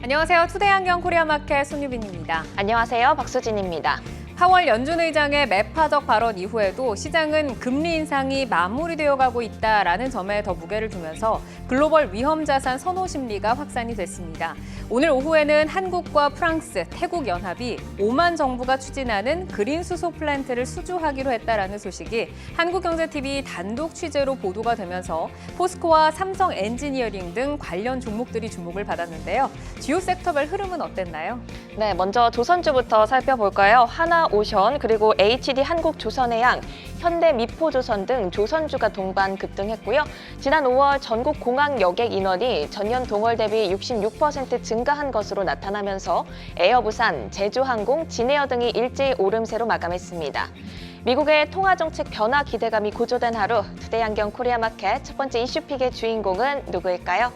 안녕하세요. 투데이 안경 코리아마켓 손유빈입니다. 안녕하세요. 박수진입니다. 파월 연준 의장의 매파적 발언 이후에도 시장은 금리 인상이 마무리되어 가고 있다라는 점에 더 무게를 두면서 글로벌 위험 자산 선호 심리가 확산이 됐습니다. 오늘 오후에는 한국과 프랑스, 태국 연합이 오만 정부가 추진하는 그린 수소 플랜트를 수주하기로 했다라는 소식이 한국경제TV 단독 취재로 보도가 되면서 포스코와 삼성 엔지니어링 등 관련 종목들이 주목을 받았는데요. 주요 섹터별 흐름은 어땠나요? 네, 먼저 조선주부터 살펴볼까요? 하나오션, 그리고 HD 한국조선해양, 현대미포조선 등 조선주가 동반 급등했고요. 지난 5월 전국 공항 여객 인원이 전년 동월 대비 66% 증가한 것으로 나타나면서 에어부산, 제주항공, 진에어 등이 일제히 오름세로 마감했습니다. 미국의 통화정책 변화 기대감이 고조된 하루, 투데이 안경 코리아마켓 첫 번째 이슈픽의 주인공은 누구일까요?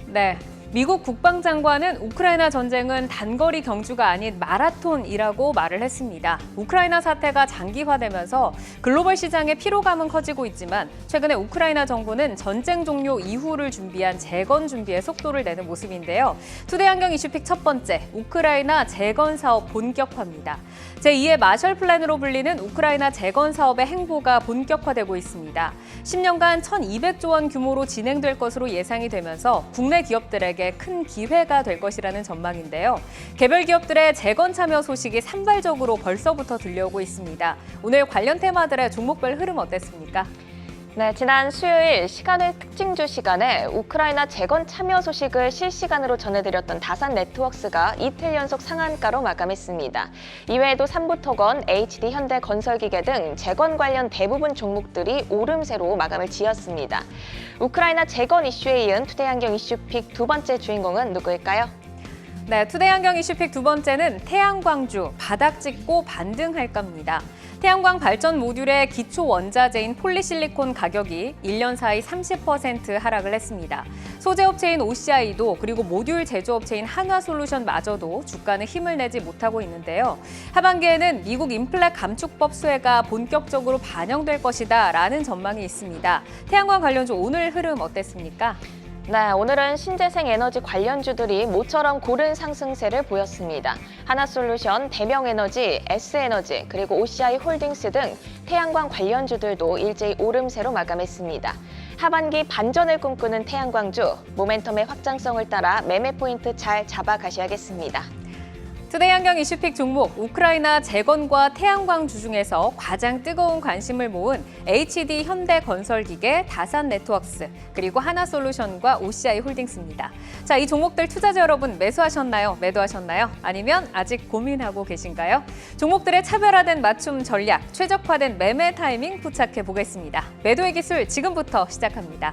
네. 미국 국방장관은 우크라이나 전쟁은 단거리 경주가 아닌 마라톤이라고 말을 했습니다. 우크라이나 사태가 장기화되면서 글로벌 시장의 피로감은 커지고 있지만 최근에 우크라이나 정부는 전쟁 종료 이후를 준비한 재건 준비에 속도를 내는 모습인데요. 투데이 안경 이슈픽 첫 번째, 우크라이나 재건 사업 본격화입니다. 제2의 마셜 플랜으로 불리는 우크라이나 재건 사업의 행보가 본격화되고 있습니다. 10년간 1,200조 원 규모로 진행될 것으로 예상이 되면서 국내 기업들에게 큰 기회가 될 것이라는 전망인데요. 개별 기업들의 재건 참여 소식이 산발적으로 벌써부터 들려오고 있습니다. 오늘 관련 테마들의 종목별 흐름 어땠습니까? 네, 지난 수요일 시간의 특징주 시간에 우크라이나 재건 참여 소식을 실시간으로 전해드렸던 다산 네트워크스가 이틀 연속 상한가로 마감했습니다. 이외에도 삼부토건, HD 현대건설기계 등 재건 관련 대부분 종목들이 오름세로 마감을 지었습니다. 우크라이나 재건 이슈에 이은 투데이 안경 이슈픽 두 번째 주인공은 누구일까요? 네, 투데이 안경 이슈픽 두 번째는 태양광주, 바닥 찍고 반등할까입니다. 태양광 발전 모듈의 기초 원자재인 폴리실리콘 가격이 1년 사이 30% 하락을 했습니다. 소재업체인 OCI도 그리고 모듈 제조업체인 한화솔루션마저도 주가는 힘을 내지 못하고 있는데요. 하반기에는 미국 인플레 감축법 수혜가 본격적으로 반영될 것이다라는 전망이 있습니다. 태양광 관련주 오늘 흐름 어땠습니까? 네, 오늘은 신재생 에너지 관련주들이 모처럼 고른 상승세를 보였습니다. 하나솔루션, 대명에너지, S에너지, 그리고 OCI 홀딩스 등 태양광 관련주들도 일제히 오름세로 마감했습니다. 하반기 반전을 꿈꾸는 태양광주, 모멘텀의 확장성을 따라 매매 포인트 잘 잡아가셔야겠습니다. 투데이 안경 이슈픽 종목, 우크라이나 재건과 태양광주 중에서 가장 뜨거운 관심을 모은 HD 현대건설기계, 다산 네트워크스, 그리고 하나솔루션과 OCI 홀딩스입니다. 자, 이 종목들 투자자 여러분 매수하셨나요? 매도하셨나요? 아니면 아직 고민하고 계신가요? 종목들의 차별화된 맞춤 전략, 최적화된 매매 타이밍 포착해 보겠습니다. 매도의 기술 지금부터 시작합니다.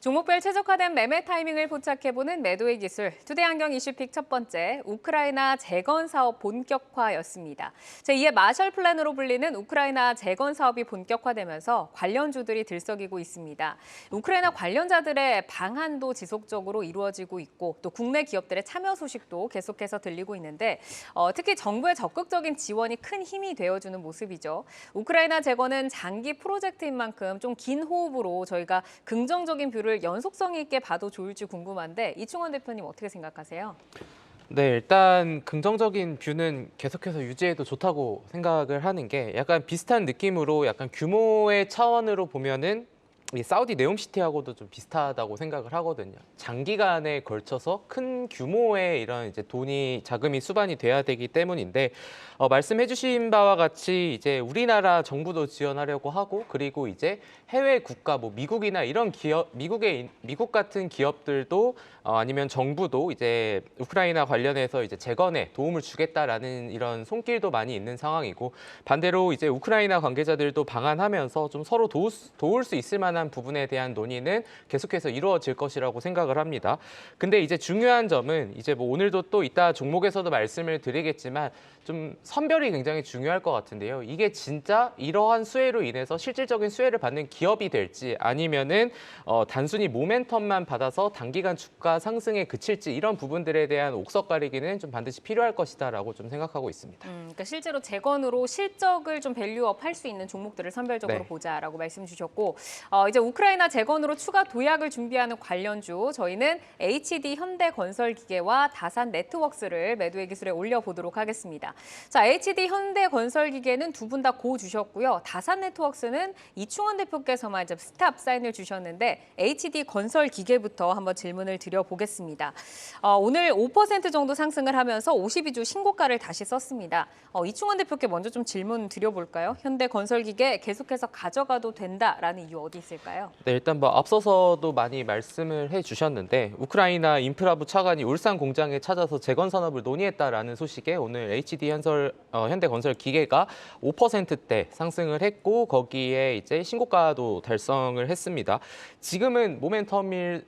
종목별 최적화된 매매 타이밍을 포착해보는 매도의 기술, 투데이 안경 이슈픽 첫 번째, 우크라이나 재건 사업 본격화였습니다. 제2의 마셜 플랜으로 불리는 우크라이나 재건 사업이 본격화되면서 관련주들이 들썩이고 있습니다. 우크라이나 관련자들의 방한도 지속적으로 이루어지고 있고 또 국내 기업들의 참여 소식도 계속해서 들리고 있는데 특히 정부의 적극적인 지원이 큰 힘이 되어주는 모습이죠. 우크라이나 재건은 장기 프로젝트인 만큼 좀 긴 호흡으로 저희가 긍정적인 뷰를 연속성 있게 봐도 좋을지 궁금한데 이충원 대표님 어떻게 생각하세요? 네, 일단 긍정적인 뷰는 계속해서 유지해도 좋다고 생각을 하는 게 약간 비슷한 느낌으로 약간 규모의 차원으로 보면은 이 사우디 네옴시티하고도 좀 비슷하다고 생각을 하거든요. 장기간에 걸쳐서 큰 규모의 이런 이제 자금이 수반이 돼야 되기 때문인데 말씀해주신 바와 같이 이제 우리나라 정부도 지원하려고 하고 그리고 이제 해외 국가 뭐 미국이나 이런 기업 미국 같은 기업들도 아니면 정부도 이제 우크라이나 관련해서 이제 재건에 도움을 주겠다라는 이런 손길도 많이 있는 상황이고 반대로 이제 우크라이나 관계자들도 방한하면서 좀 서로 도울 수 있을 만한 부분에 대한 논의는 계속해서 이루어질 것이라고 생각을 합니다. 근데 이제 중요한 점은 이제 뭐 오늘도 또 이따 종목에서도 말씀을 드리겠지만 좀 선별이 굉장히 중요할 것 같은데요. 이게 진짜 이러한 수혜로 인해서 실질적인 수혜를 받는 기업이 될지 아니면은 단순히 모멘텀만 받아서 단기간 주가 상승에 그칠지 이런 부분들에 대한 옥석 가리기는 좀 반드시 필요할 것이다라고 좀 생각하고 있습니다. 그러니까 실제로 재건으로 실적을 좀 밸류업 할 수 있는 종목들을 선별적으로 네. 보자라고 말씀 주셨고 이제 우크라이나 재건으로 추가 도약을 준비하는 관련주 저희는 HD 현대건설기계와 다산네트워크스를 매도의 기술에 올려보도록 하겠습니다. 자, HD 현대건설기계는 두 분 다 고 주셨고요. 다산네트워크스는 이충원 대표께서만 이제 스탑 사인을 주셨는데 HD 건설기계부터 한번 질문을 드려보겠습니다. 오늘 5% 정도 상승을 하면서 52주 신고가를 다시 썼습니다. 이충원 대표께 먼저 좀 질문 드려볼까요? 현대건설기계 계속해서 가져가도 된다라는 이유 어디 있을까요? 네, 일단 뭐 앞서서도 많이 말씀을 해주셨는데 우크라이나 인프라부 차관이 울산 공장에 찾아서 재건 산업을 논의했다라는 소식에 오늘 HD 현대건설 기계가 5%대 상승을 했고 거기에 이제 신고가도 달성을 했습니다. 지금은 모멘텀일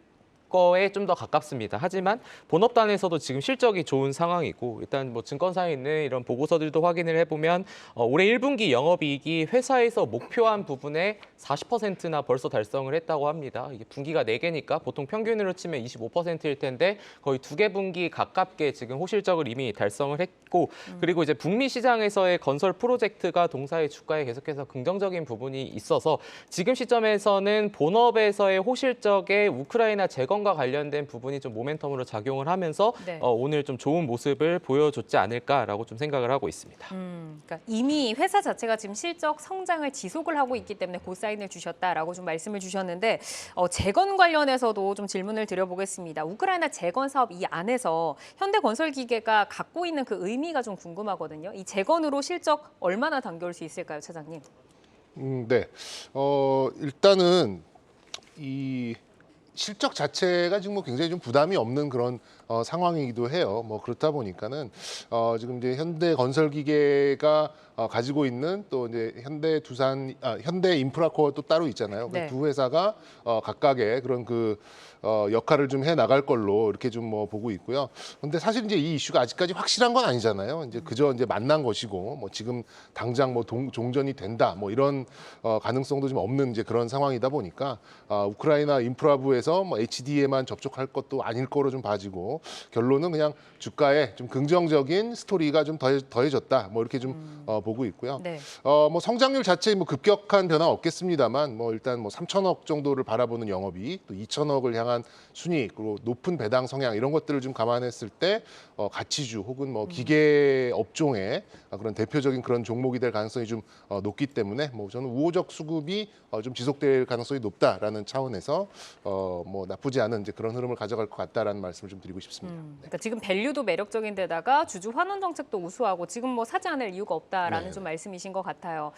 거에 좀 더 가깝습니다. 하지만 본업단에서도 지금 실적이 좋은 상황이고 일단 뭐 증권사에 있는 이런 보고서들도 확인을 해보면 올해 1분기 영업이익이 회사에서 목표한 부분의 40%나 벌써 달성을 했다고 합니다. 이게 분기가 4개니까 보통 평균으로 치면 25%일 텐데 거의 2개 분기 가깝게 지금 호실적을 이미 달성을 했고 그리고 이제 북미 시장에서의 건설 프로젝트가 동사의 주가에 계속해서 긍정적인 부분이 있어서 지금 시점에서는 본업에서의 호실적에 우크라이나 재건과 관련된 부분이 좀 모멘텀으로 작용을 하면서 네. 오늘 좀 좋은 모습을 보여줬지 않을까라고 좀 생각을 하고 있습니다. 그러니까 이미 회사 자체가 지금 실적 성장을 지속을 하고 있기 때문에 고사인을 주셨다라고 좀 말씀을 주셨는데 재건 관련해서도 좀 질문을 드려보겠습니다. 우크라이나 재건 사업 이 안에서 현대건설기계가 갖고 있는 그 의미가 좀 궁금하거든요. 이 재건으로 실적 얼마나 당겨올 수 있을까요, 차장님? 네. 일단은 이 실적 자체가 지금 뭐 굉장히 좀 부담이 없는 그런 상황이기도 해요. 뭐 그렇다 보니까는 지금 이제 현대건설기계가 가지고 있는 또 이제 현대인프라코어 또 따로 있잖아요. 네. 두 회사가 각각의 그런 그 역할을 좀 해 나갈 걸로 이렇게 좀 뭐 보고 있고요. 근데 사실 이제 이 이슈가 아직까지 확실한 건 아니잖아요. 이제 그저 이제 만난 것이고 뭐 지금 당장 뭐 종전이 된다 뭐 이런 가능성도 좀 없는 이제 그런 상황이다 보니까 우크라이나 인프라부에서 뭐 HD에만 접촉할 것도 아닐 거로 좀 봐지고 결론은 그냥 주가에 좀 긍정적인 스토리가 좀 더해졌다 뭐 이렇게 좀 보고 있고요. 네. 뭐 성장률 자체에 뭐 급격한 변화 없겠습니다만 뭐 일단 뭐 3천억 정도를 바라보는 영업이익 또 2천억을 향한 순이익 그리고 높은 배당 성향 이런 것들을 좀 감안했을 때 가치주 혹은 뭐 기계 업종의 그런 대표적인 그런 종목이 될 가능성이 좀 높기 때문에 뭐 저는 우호적 수급이 좀 지속될 가능성이 높다라는 차원에서 뭐 나쁘지 않은 이제 그런 흐름을 가져갈 것 같다라는 말씀을 좀 드리고 싶습니다. 그러니까 지금 밸류도 매력적인 데다가 주주 환원 정책도 우수하고 지금 뭐 사지 않을 이유가 없다라는 네. 좀 말씀이신 것 같아요.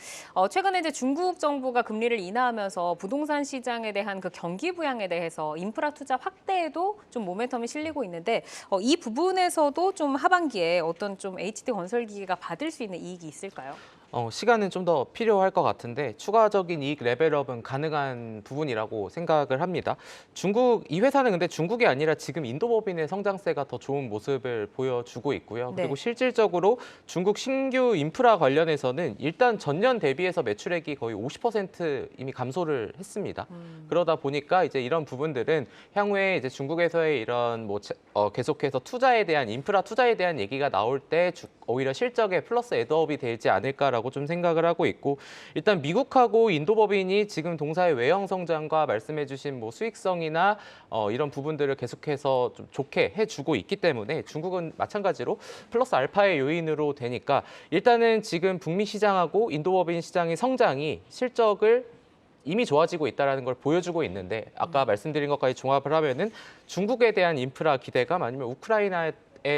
최근에 이제 중국 정부가 금리를 인하하면서 부동산 시장에 대한 그 경기 부양에 대해서 인프라 투자 확대에도 좀 모멘텀이 실리고 있는데 이 부분에서도 좀 하반기에 어떤 좀 HD 건설기계가 받을 수 있는 이익이 있을까요? 시간은 좀 더 필요할 것 같은데 추가적인 이익 레벨업은 가능한 부분이라고 생각을 합니다. 이 회사는 근데 중국이 아니라 지금 인도법인의 성장세가 더 좋은 모습을 보여주고 있고요. 그리고 네. 실질적으로 중국 신규 인프라 관련해서는 일단 전년 대비해서 매출액이 거의 50% 이미 감소를 했습니다. 그러다 보니까 이제 이런 부분들은 향후에 이제 중국에서의 이런 뭐 계속해서 인프라 투자에 대한 얘기가 나올 때 오히려 실적에 플러스 애드업이 되지 않을까라고 좀 생각을 하고 있고 일단 미국하고 인도법인이 지금 동사의 외형 성장과 말씀해주신 뭐 수익성이나 이런 부분들을 계속해서 좀 좋게 해주고 있기 때문에 중국은 마찬가지로 플러스 알파의 요인으로 되니까 일단은 지금 북미 시장하고 인도법인 시장의 성장이 실적을 이미 좋아지고 있다는 걸 보여주고 있는데 아까 말씀드린 것까지 종합을 하면은 중국에 대한 인프라 기대감 아니면 우크라이나의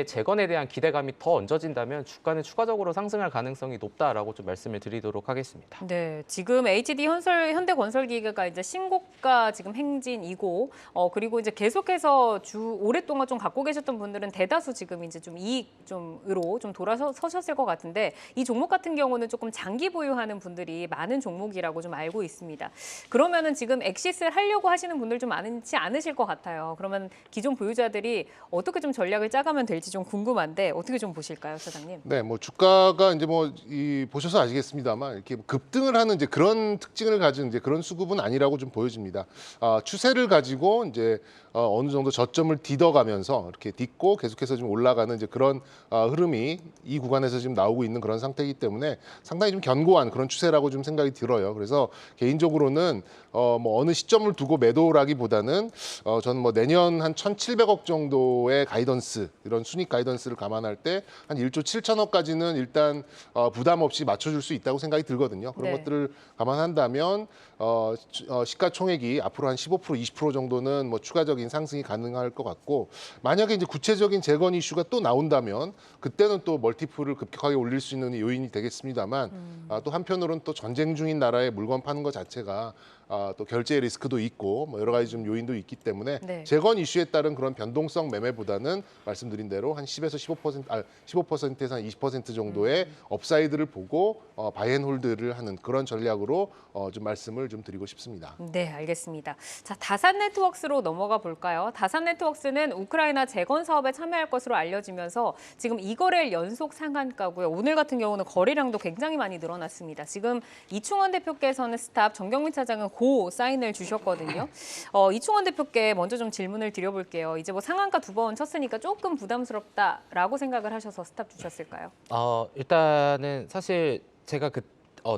재건에 대한 기대감이 더 얹어진다면 주가는 추가적으로 상승할 가능성이 높다라고 좀 말씀을 드리도록 하겠습니다. 네, 지금 HD 현대건설기계가 이제 신고가 지금 행진이고, 그리고 이제 계속해서 오랫동안 좀 갖고 계셨던 분들은 대다수 지금 이제 좀 이익으로 좀 돌아서셨을 것 같은데 이 종목 같은 경우는 조금 장기 보유하는 분들이 많은 종목이라고 좀 알고 있습니다. 그러면은 지금 엑시스를 하려고 하시는 분들 좀 많지 않으실 것 같아요. 그러면 기존 보유자들이 어떻게 좀 전략을 짜가면 될지 좀 궁금한데 어떻게 좀 보실까요, 사장님? 네, 뭐 주가가 이제 뭐 보셔서 아시겠습니다만 이렇게 급등을 하는 이제 그런 특징을 가진 이제 그런 수급은 아니라고 좀 보여집니다. 추세를 가지고 이제 어느 정도 저점을 디뎌가면서 이렇게 딛고 계속해서 좀 올라가는 이제 그런 흐름이 이 구간에서 지금 나오고 있는 그런 상태이기 때문에 상당히 좀 견고한 그런 추세라고 좀 생각이 들어요. 그래서 개인적으로는 뭐 어느 시점을 두고 매도라기보다는 저는 뭐 내년 한 1,700억 정도의 가이던스 이런 순익 가이던스를 감안할 때 한 1조 7천억까지는 일단 부담 없이 맞춰줄 수 있다고 생각이 들거든요. 그런 네. 것들을 감안한다면 시가총액이 앞으로 한 15% 20% 정도는 뭐 추가적인 상승이 가능할 것 같고 만약에 이제 구체적인 재건 이슈가 또 나온다면 그때는 또 멀티플을 급격하게 올릴 수 있는 요인이 되겠습니다만 또 한편으로는 또 전쟁 중인 나라에 물건 파는 것 자체가 또 결제 리스크도 있고 뭐 여러 가지 좀 요인도 있기 때문에 네. 재건 이슈에 따른 그런 변동성 매매보다는 말씀드린 대로 한 10에서 15%에서 한 20% 정도의 업사이드를 보고 바이앤홀드를 하는 그런 전략으로 좀 말씀을 좀 드리고 싶습니다. 네, 알겠습니다. 자, 다산네트워크스로 넘어가 볼까요? 다산네트워크스는 우크라이나 재건 사업에 참여할 것으로 알려지면서 지금 2거래일 연속 상한가고요. 오늘 같은 경우는 거래량도 굉장히 많이 늘어났습니다. 지금 이충원 대표께서는 스탑, 정경민 차장은 고 사인을 주셨거든요. 이충원 대표께 먼저 좀 질문을 드려볼게요. 이제 뭐 상한가 2번 쳤으니까 조금 부담스럽다라고 생각을 하셔서 스탑 주셨을까요? 일단은 사실 제가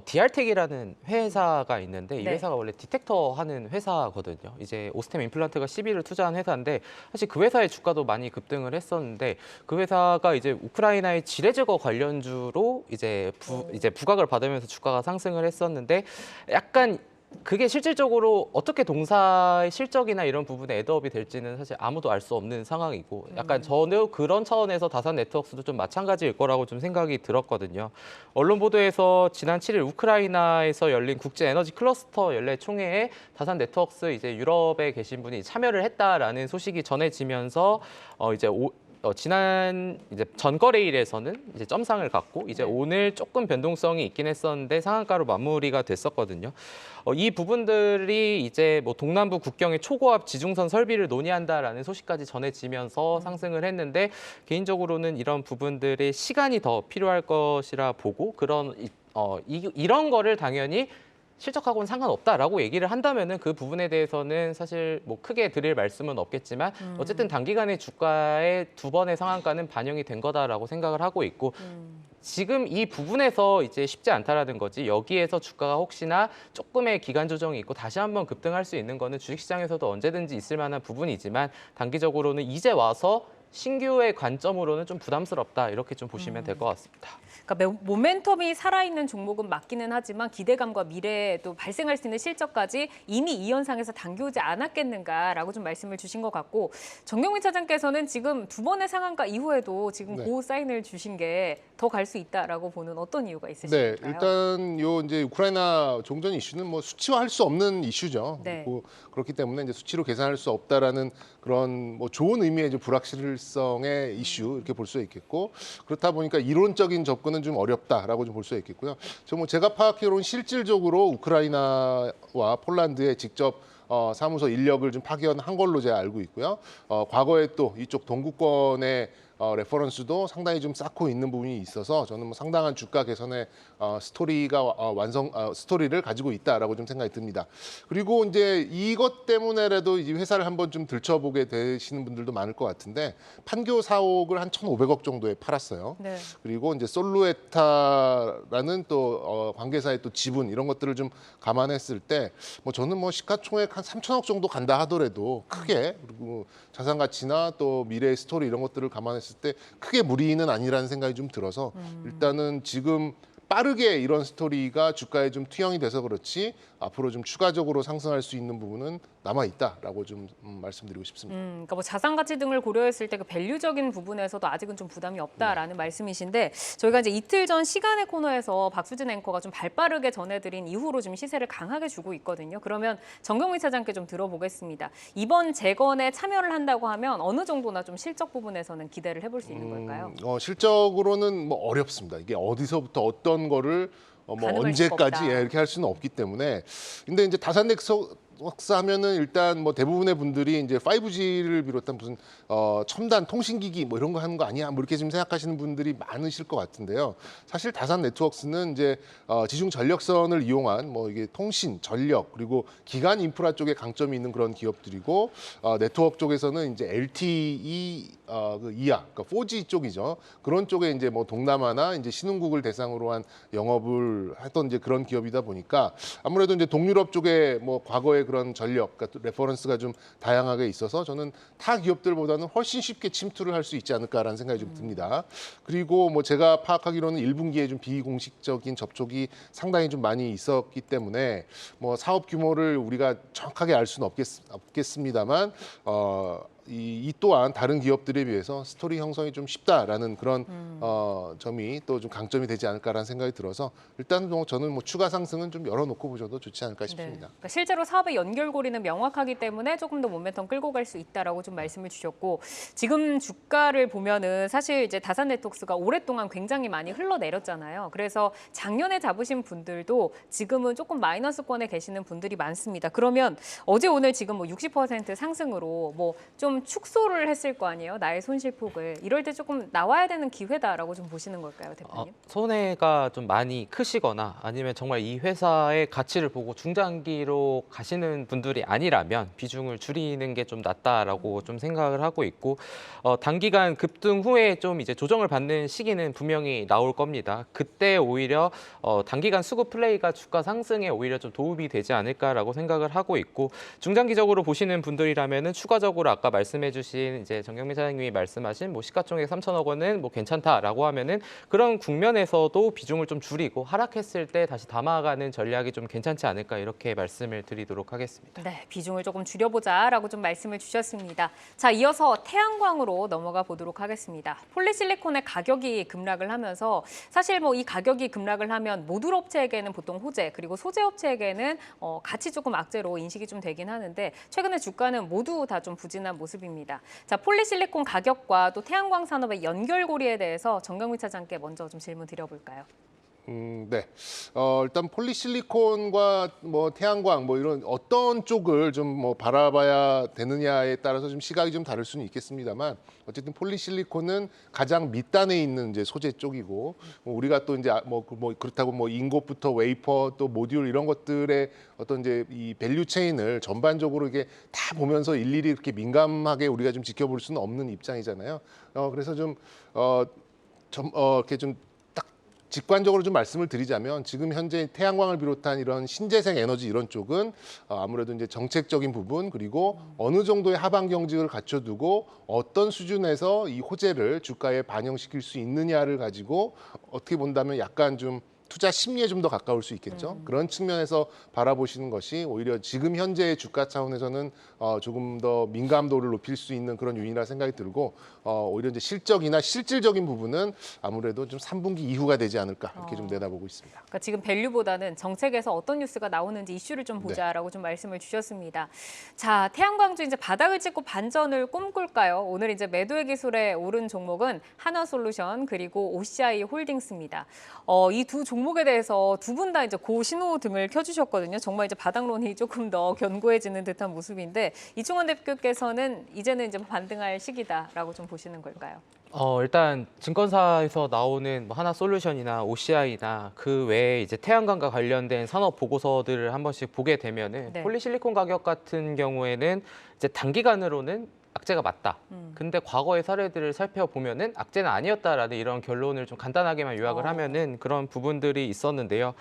디알텍이라는 회사가 있는데 이 네. 회사가 원래 디텍터 하는 회사거든요. 이제 오스템 임플란트가 10위를 투자한 회사인데 사실 그 회사의 주가도 많이 급등을 했었는데 그 회사가 이제 우크라이나의 지뢰 제거 관련주로 이제 부각을 받으면서 주가가 상승을 했었는데 약간 그게 실질적으로 어떻게 동사의 실적이나 이런 부분에 애드업이 될지는 사실 아무도 알 수 없는 상황이고 약간 저는 그런 차원에서 다산 네트워크스도 좀 마찬가지일 거라고 좀 생각이 들었거든요. 언론 보도에서 지난 7일 우크라이나에서 열린 국제 에너지 클러스터 연례 총회에 다산 네트워크스 이제 유럽에 계신 분이 참여를 했다라는 소식이 전해지면서 지난 이제 전거래일에서는 이제 점상을 갖고 이제 오늘 조금 변동성이 있긴 했었는데 상한가로 마무리가 됐었거든요. 이 부분들이 이제 뭐 동남부 국경의 초고압 지중선 설비를 논의한다라는 소식까지 전해지면서 상승을 했는데 개인적으로는 이런 부분들의 시간이 더 필요할 것이라 보고 이런 거를 당연히 실적하고는 상관없다라고 얘기를 한다면은 그 부분에 대해서는 사실 뭐 크게 드릴 말씀은 없겠지만 어쨌든 단기간에 주가의 2번의 상한가는 반영이 된 거다라고 생각을 하고 있고 지금 이 부분에서 이제 쉽지 않다라는 거지 여기에서 주가가 혹시나 조금의 기간 조정이 있고 다시 한번 급등할 수 있는 거는 주식시장에서도 언제든지 있을 만한 부분이지만 단기적으로는 이제 와서 신규의 관점으로는 좀 부담스럽다 이렇게 좀 보시면 될 것 같습니다. 그러니까 모멘텀이 살아있는 종목은 맞기는 하지만 기대감과 미래에 또 발생할 수 있는 실적까지 이미 이 현상에서 당겨오지 않았겠는가라고 좀 말씀을 주신 것 같고 정경민 차장께서는 지금 2번의 상한가 이후에도 지금 네. 고 사인을 주신 게 더 갈 수 있다라고 보는 어떤 이유가 네, 있으실까요? 일단 요 이제 우크라이나 종전 이슈는 뭐 수치화할 수 없는 이슈죠. 네. 그리고 그렇기 때문에 이제 수치로 계산할 수 없다라는 그런 뭐 좋은 의미의 이제 불확실성의 이슈 이렇게 볼 수 있겠고 그렇다 보니까 이론적인 접근은 좀 어렵다라고 좀 볼 수 있겠고요. 제가 파악하기로는 실질적으로 우크라이나와 폴란드에 직접 사무소 인력을 좀 파견한 걸로 제가 알고 있고요. 과거에 또 이쪽 동구권의 레퍼런스도 상당히 좀 쌓고 있는 부분이 있어서 저는 뭐 상당한 주가 개선의 스토리를 가지고 있다라고 좀 생각이 듭니다. 그리고 이제 이것 때문에라도 이 회사를 한번 좀 들춰보게 되시는 분들도 많을 것 같은데 판교 사옥을 한 1,500억 정도에 팔았어요. 네. 그리고 이제 솔루에타라는 또 관계사의 또 지분 이런 것들을 좀 감안했을 때 뭐 저는 뭐 시가총액 한 3천억 정도 간다 하더라도 크게 그리고 자산 가치나 또 미래의 스토리 이런 것들을 감안했을 때 크게 무리는 아니라는 생각이 좀 들어서 일단은 지금 빠르게 이런 스토리가 주가에 좀 투영이 돼서 그렇지 앞으로 좀 추가적으로 상승할 수 있는 부분은 남아 있다라고 좀 말씀드리고 싶습니다. 그러니까 뭐 자산 가치 등을 고려했을 때 그 밸류적인 부분에서도 아직은 좀 부담이 없다라는 말씀이신데 저희가 이제 이틀 전 시간의 코너에서 박수진 앵커가 좀 발빠르게 전해드린 이후로 좀 시세를 강하게 주고 있거든요. 그러면 정경미 차장께 좀 들어보겠습니다. 이번 재건에 참여를 한다고 하면 어느 정도나 좀 실적 부분에서는 기대를 해볼 수 있는 걸까요? 실적으로는 뭐 어렵습니다. 이게 어디서부터 어떤 거를 뭐 가늠할 수가 언제까지 없다. 이렇게 할 수는 없기 때문에 근데 이제 다산 넥서스 하면은 일단 뭐 대부분의 분들이 이제 5G를 비롯한 무슨 첨단 통신기기 뭐 이런 거 하는 거 아니야? 뭐 이렇게 지금 생각하시는 분들이 많으실 것 같은데요. 사실 다산 네트워크스는 이제 지중 전력선을 이용한 뭐 이게 통신, 전력 그리고 기간 인프라 쪽에 강점이 있는 그런 기업들이고 네트워크 쪽에서는 이제 LTE 그 이하, 그러니까 4G 쪽이죠. 그런 쪽에 이제 뭐 동남아나 이제 신흥국을 대상으로 한 영업을 했던 이제 그런 기업이다 보니까 아무래도 이제 동유럽 쪽에 뭐 과거에 그런 전력, 그러니까 레퍼런스가 좀 다양하게 있어서 저는 타 기업들보다는 훨씬 쉽게 침투를 할 수 있지 않을까라는 생각이 좀 듭니다. 그리고 뭐 제가 파악하기로는 1분기에 좀 비공식적인 접촉이 상당히 좀 많이 있었기 때문에 뭐 사업 규모를 우리가 정확하게 알 수는 없겠습니다만 이 또한 다른 기업들에 비해서 스토리 형성이 좀 쉽다라는 그런 점이 또 좀 강점이 되지 않을까라는 생각이 들어서 일단 뭐 저는 뭐 추가 상승은 좀 열어놓고 보셔도 좋지 않을까 싶습니다. 그러니까 실제로 사업의 연결고리는 명확하기 때문에 조금 더 모멘텀 끌고 갈 수 있다라고 좀 말씀을 주셨고 지금 주가를 보면은 사실 이제 다산 네트워크스가 오랫동안 굉장히 많이 흘러내렸잖아요. 그래서 작년에 잡으신 분들도 지금은 조금 마이너스권에 계시는 분들이 많습니다. 그러면 어제 오늘 지금 뭐 60% 상승으로 뭐 좀 축소를 했을 거 아니에요. 나의 손실폭을. 이럴 때 조금 나와야 되는 기회다라고 좀 보시는 걸까요, 대표님? 손해가 좀 많이 크시거나 아니면 정말 이 회사의 가치를 보고 중장기로 가시는 분들이 아니라면 비중을 줄이는 게 좀 낫다라고 좀 생각을 하고 있고 단기간 급등 후에 좀 이제 조정을 받는 시기는 분명히 나올 겁니다. 그때 오히려 단기간 수급 플레이가 주가 상승에 오히려 좀 도움이 되지 않을까라고 생각을 하고 있고 중장기적으로 보시는 분들이라면은 추가적으로 아까 말씀해주신 이제 정경민 사장님이 말씀하신 뭐 시가총액 3천억 원은 뭐 괜찮다라고 하면은 그런 국면에서도 비중을 좀 줄이고 하락했을 때 다시 담아가는 전략이 좀 괜찮지 않을까 이렇게 말씀을 드리도록 하겠습니다. 네, 비중을 조금 줄여보자라고 좀 말씀을 주셨습니다. 자, 이어서 태양광으로 넘어가 보도록 하겠습니다. 폴리실리콘의 가격이 급락을 하면서 사실 뭐 이 가격이 급락을 하면 모듈 업체에게는 보통 호재 그리고 소재 업체에게는 같이 조금 악재로 인식이 좀 되긴 하는데 최근에 주가는 모두 다 좀 부진한 모습입니다. 자, 폴리실리콘 가격과 또 태양광 산업의 연결고리에 대해서 정경미 차장께 먼저 좀 질문 드려볼까요? 네. 일단 폴리실리콘과 뭐 태양광 뭐 이런 어떤 쪽을 좀 뭐 바라봐야 되느냐에 따라서 좀 시각이 좀 다를 수는 있겠습니다만 어쨌든 폴리실리콘은 가장 밑단에 있는 이제 소재 쪽이고 뭐 우리가 또 이제 뭐 그렇다고 뭐 인것부터 웨이퍼 또 모듈 이런 것들의 어떤 이제 이 밸류 체인을 전반적으로 이게 다 보면서 일일이 이렇게 민감하게 우리가 좀 지켜볼 수는 없는 입장이잖아요. 그래서 좀 이렇게 좀 직관적으로 좀 말씀을 드리자면 지금 현재 태양광을 비롯한 이런 신재생 에너지 이런 쪽은 아무래도 이제 정책적인 부분 그리고 어느 정도의 하방 경직을 갖춰두고 어떤 수준에서 이 호재를 주가에 반영시킬 수 있느냐를 가지고 어떻게 본다면 약간 좀 투자 심리에 좀 더 가까울 수 있겠죠. 그런 측면에서 바라보시는 것이 오히려 지금 현재의 주가 차원에서는 조금 더 민감도를 높일 수 있는 그런 요인이라 생각이 들고 오히려 이제 실적이나 실질적인 부분은 아무래도 좀 3분기 이후가 되지 않을까 이렇게 좀 내다보고 있습니다. 그러니까 지금 밸류보다는 정책에서 어떤 뉴스가 나오는지 이슈를 좀 보자라고 좀 말씀을 주셨습니다. 자, 태양광주 이제 바닥을 찍고 반전을 꿈꿀까요? 오늘 이제 매도의 기술에 오른 종목은 한화솔루션 그리고 OCI 홀딩스입니다. 이 두 종목에 대해서 두 분 다 이제 고신호등을 켜주셨거든요. 정말 이제 바닥론이 조금 더 견고해지는 듯한 모습인데 이충원 대표께서는 이제는 이제 반등할 시기다라고 좀 보시는 걸까요? 일단 증권사에서 나오는 뭐 하나솔루션이나 OCI나 그 외에 이제 태양광과 관련된 산업 보고서들을 한 번씩 보게 되면은 네. 폴리실리콘 가격 같은 경우에는 이제 단기간으로는 악재가 맞다. 근데 과거의 사례들을 살펴보면은 악재는 아니었다라는 이런 결론을 좀 간단하게만 요약을 하면은 그런 부분들이 있었는데요.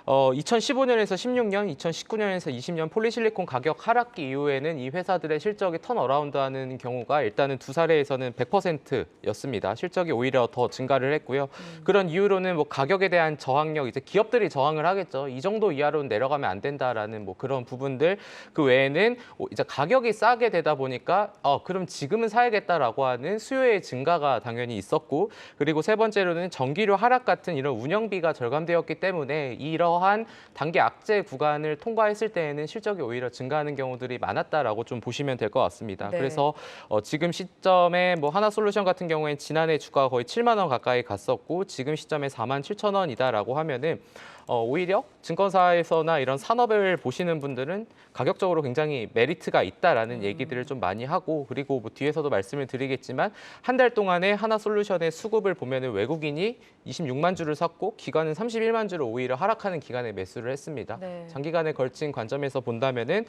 2015년에서 16년, 2019년에서 20년 폴리실리콘 가격 하락기 이후에는 이 회사들의 실적이 턴어라운드하는 경우가 일단은 두 사례에서는 100%였습니다. 실적이 오히려 더 증가를 했고요. 그런 이유로는 뭐 가격에 대한 저항력, 이제 기업들이 저항을 하겠죠. 이 정도 이하로는 내려가면 안 된다라는 뭐 그런 부분들. 그 외에는 이제 가격이 싸게 되다 보니까 그럼 지금은 사야겠다라고 하는 수요의 증가가 당연히 있었고, 그리고 세 번째로는 전기료 하락 같은 이런 운영비가 절감되었기 때문에 이러한 단기 악재 구간을 통과했을 때에는 실적이 오히려 증가하는 경우들이 많았다라고 좀 보시면 될 것 같습니다. 네. 그래서 지금 시점에 뭐 하나솔루션 같은 경우에는 지난해 주가가 거의 7만 원 가까이 갔었고 지금 시점에 4만 7천 원이다라고 하면은 오히려 증권사에서나 이런 산업을 보시는 분들은 가격적으로 굉장히 메리트가 있다라는 얘기들을 좀 많이 하고, 그리고 뭐 뒤에서도 말씀을 드리겠지만 한 달 동안에 하나솔루션의 수급을 보면은 외국인이 26만 주를 샀고 기관은 31만 주를 오히려 하락하는 기간에 매수를 했습니다. 네. 장기간에 걸친 관점에서 본다면은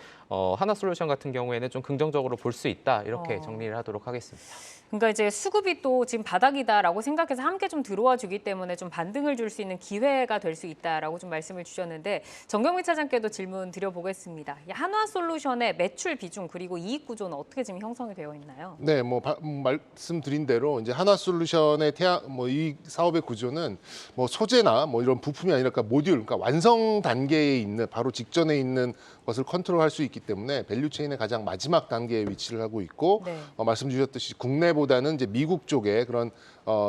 하나솔루션 같은 경우에는 좀 긍정적으로 볼 수 있다, 이렇게 정리를 하도록 하겠습니다. 그러니까 이제 수급이 또 지금 바닥이다라고 생각해서 함께 좀 들어와 주기 때문에 좀 반등을 줄 수 있는 기회가 될 수 있다라고 좀 말씀을 주셨는데, 정경민 차장께도 질문 드려보겠습니다. 이 한화솔루션의 매출 비중 그리고 이익 구조는 어떻게 지금 형성이 되어 있나요? 네, 뭐 말씀드린 대로 이제 하나솔루션의 이 사업의 구조는 뭐 소재나 뭐 이런 부품이 아니라 그러니까 모듈, 그러니까 완성 단계에 있는 바로 직전에 있는 것을 컨트롤할 수 있기 때문에 밸류 체인의 가장 마지막 단계에 위치를 하고 있고, 네. 말씀 주셨듯이 국내보다는 이제 미국 쪽에 그런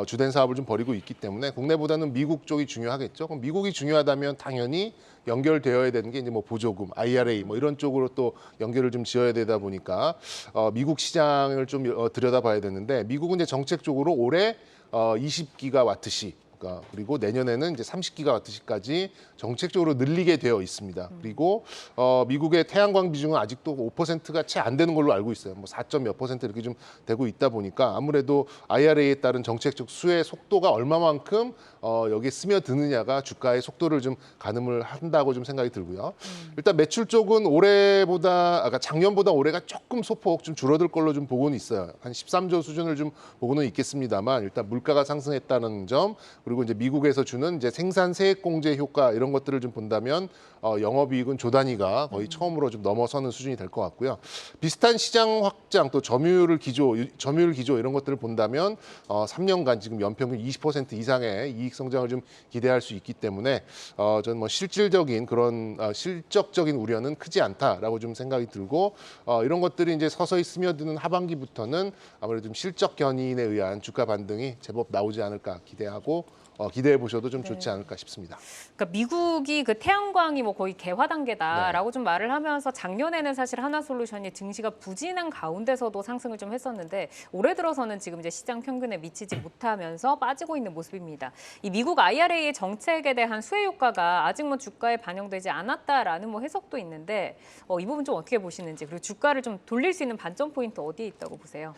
주된 사업을 좀 벌이고 있기 때문에 국내보다는 미국 쪽이 중요하겠죠. 그럼 미국이 중요하다면 당연히 연결되어야 되는 게 이제 뭐 보조금, IRA 뭐 이런 쪽으로 또 연결을 좀 지어야 되다 보니까 미국 시장을 좀 들여다봐야 되는데, 미국은 이제 정책적으로 올해 20기가와트시 그리고 내년에는 이제 30기가와트시까지 정책적으로 늘리게 되어 있습니다. 그리고 미국의 태양광 비중은 아직도 5%가 채 안 되는 걸로 알고 있어요. 뭐 4점 몇 % 이렇게 좀 되고 있다 보니까 아무래도 IRA에 따른 정책적 수혜 속도가 얼마만큼 여기에 스며드느냐가 주가의 속도를 좀 가늠을 한다고 좀 생각이 들고요. 일단 매출 쪽은 그러니까 작년보다 올해가 조금 소폭 좀 줄어들 걸로 좀 보고는 있어요. 한 13조 수준을 좀 보고는 있겠습니다만, 일단 물가가 상승했다는 점, 그리고 이제 미국에서 주는 이제 생산 세액 공제 효과 이런 것들을 좀 본다면 영업이익은 조 단위가 거의 처음으로 좀 넘어서는 수준이 될 것 같고요. 비슷한 시장 확장 또 점유율 기조 이런 것들을 본다면 3년간 지금 연평균 20% 이상의 이익 성장을 좀 기대할 수 있기 때문에 저는 뭐 실질적인 그런 실적적인 우려는 크지 않다라고 좀 생각이 들고, 이런 것들이 이제 서서히 스며드는 하반기부터는 아무래도 좀 실적 견인에 의한 주가 반등이 제법 나오지 않을까 기대하고 기대해 보셔도 좀 좋지 않을까 싶습니다. 그러니까 미국이 그 태양광이 뭐 거의 개화 단계다라고 좀 말을 하면서 작년에는 사실 하나솔루션이 증시가 부진한 가운데서도 상승을 좀 했었는데, 올해 들어서는 지금 이제 시장 평균에 미치지 못하면서 빠지고 있는 모습입니다. 이 미국 IRA 정책에 대한 수혜 효과가 아직 뭐 주가에 반영되지 않았다라는 뭐 해석도 있는데, 이 부분 좀 어떻게 보시는지, 그리고 주가를 좀 돌릴 수 있는 반전 포인트 어디에 있다고 보세요?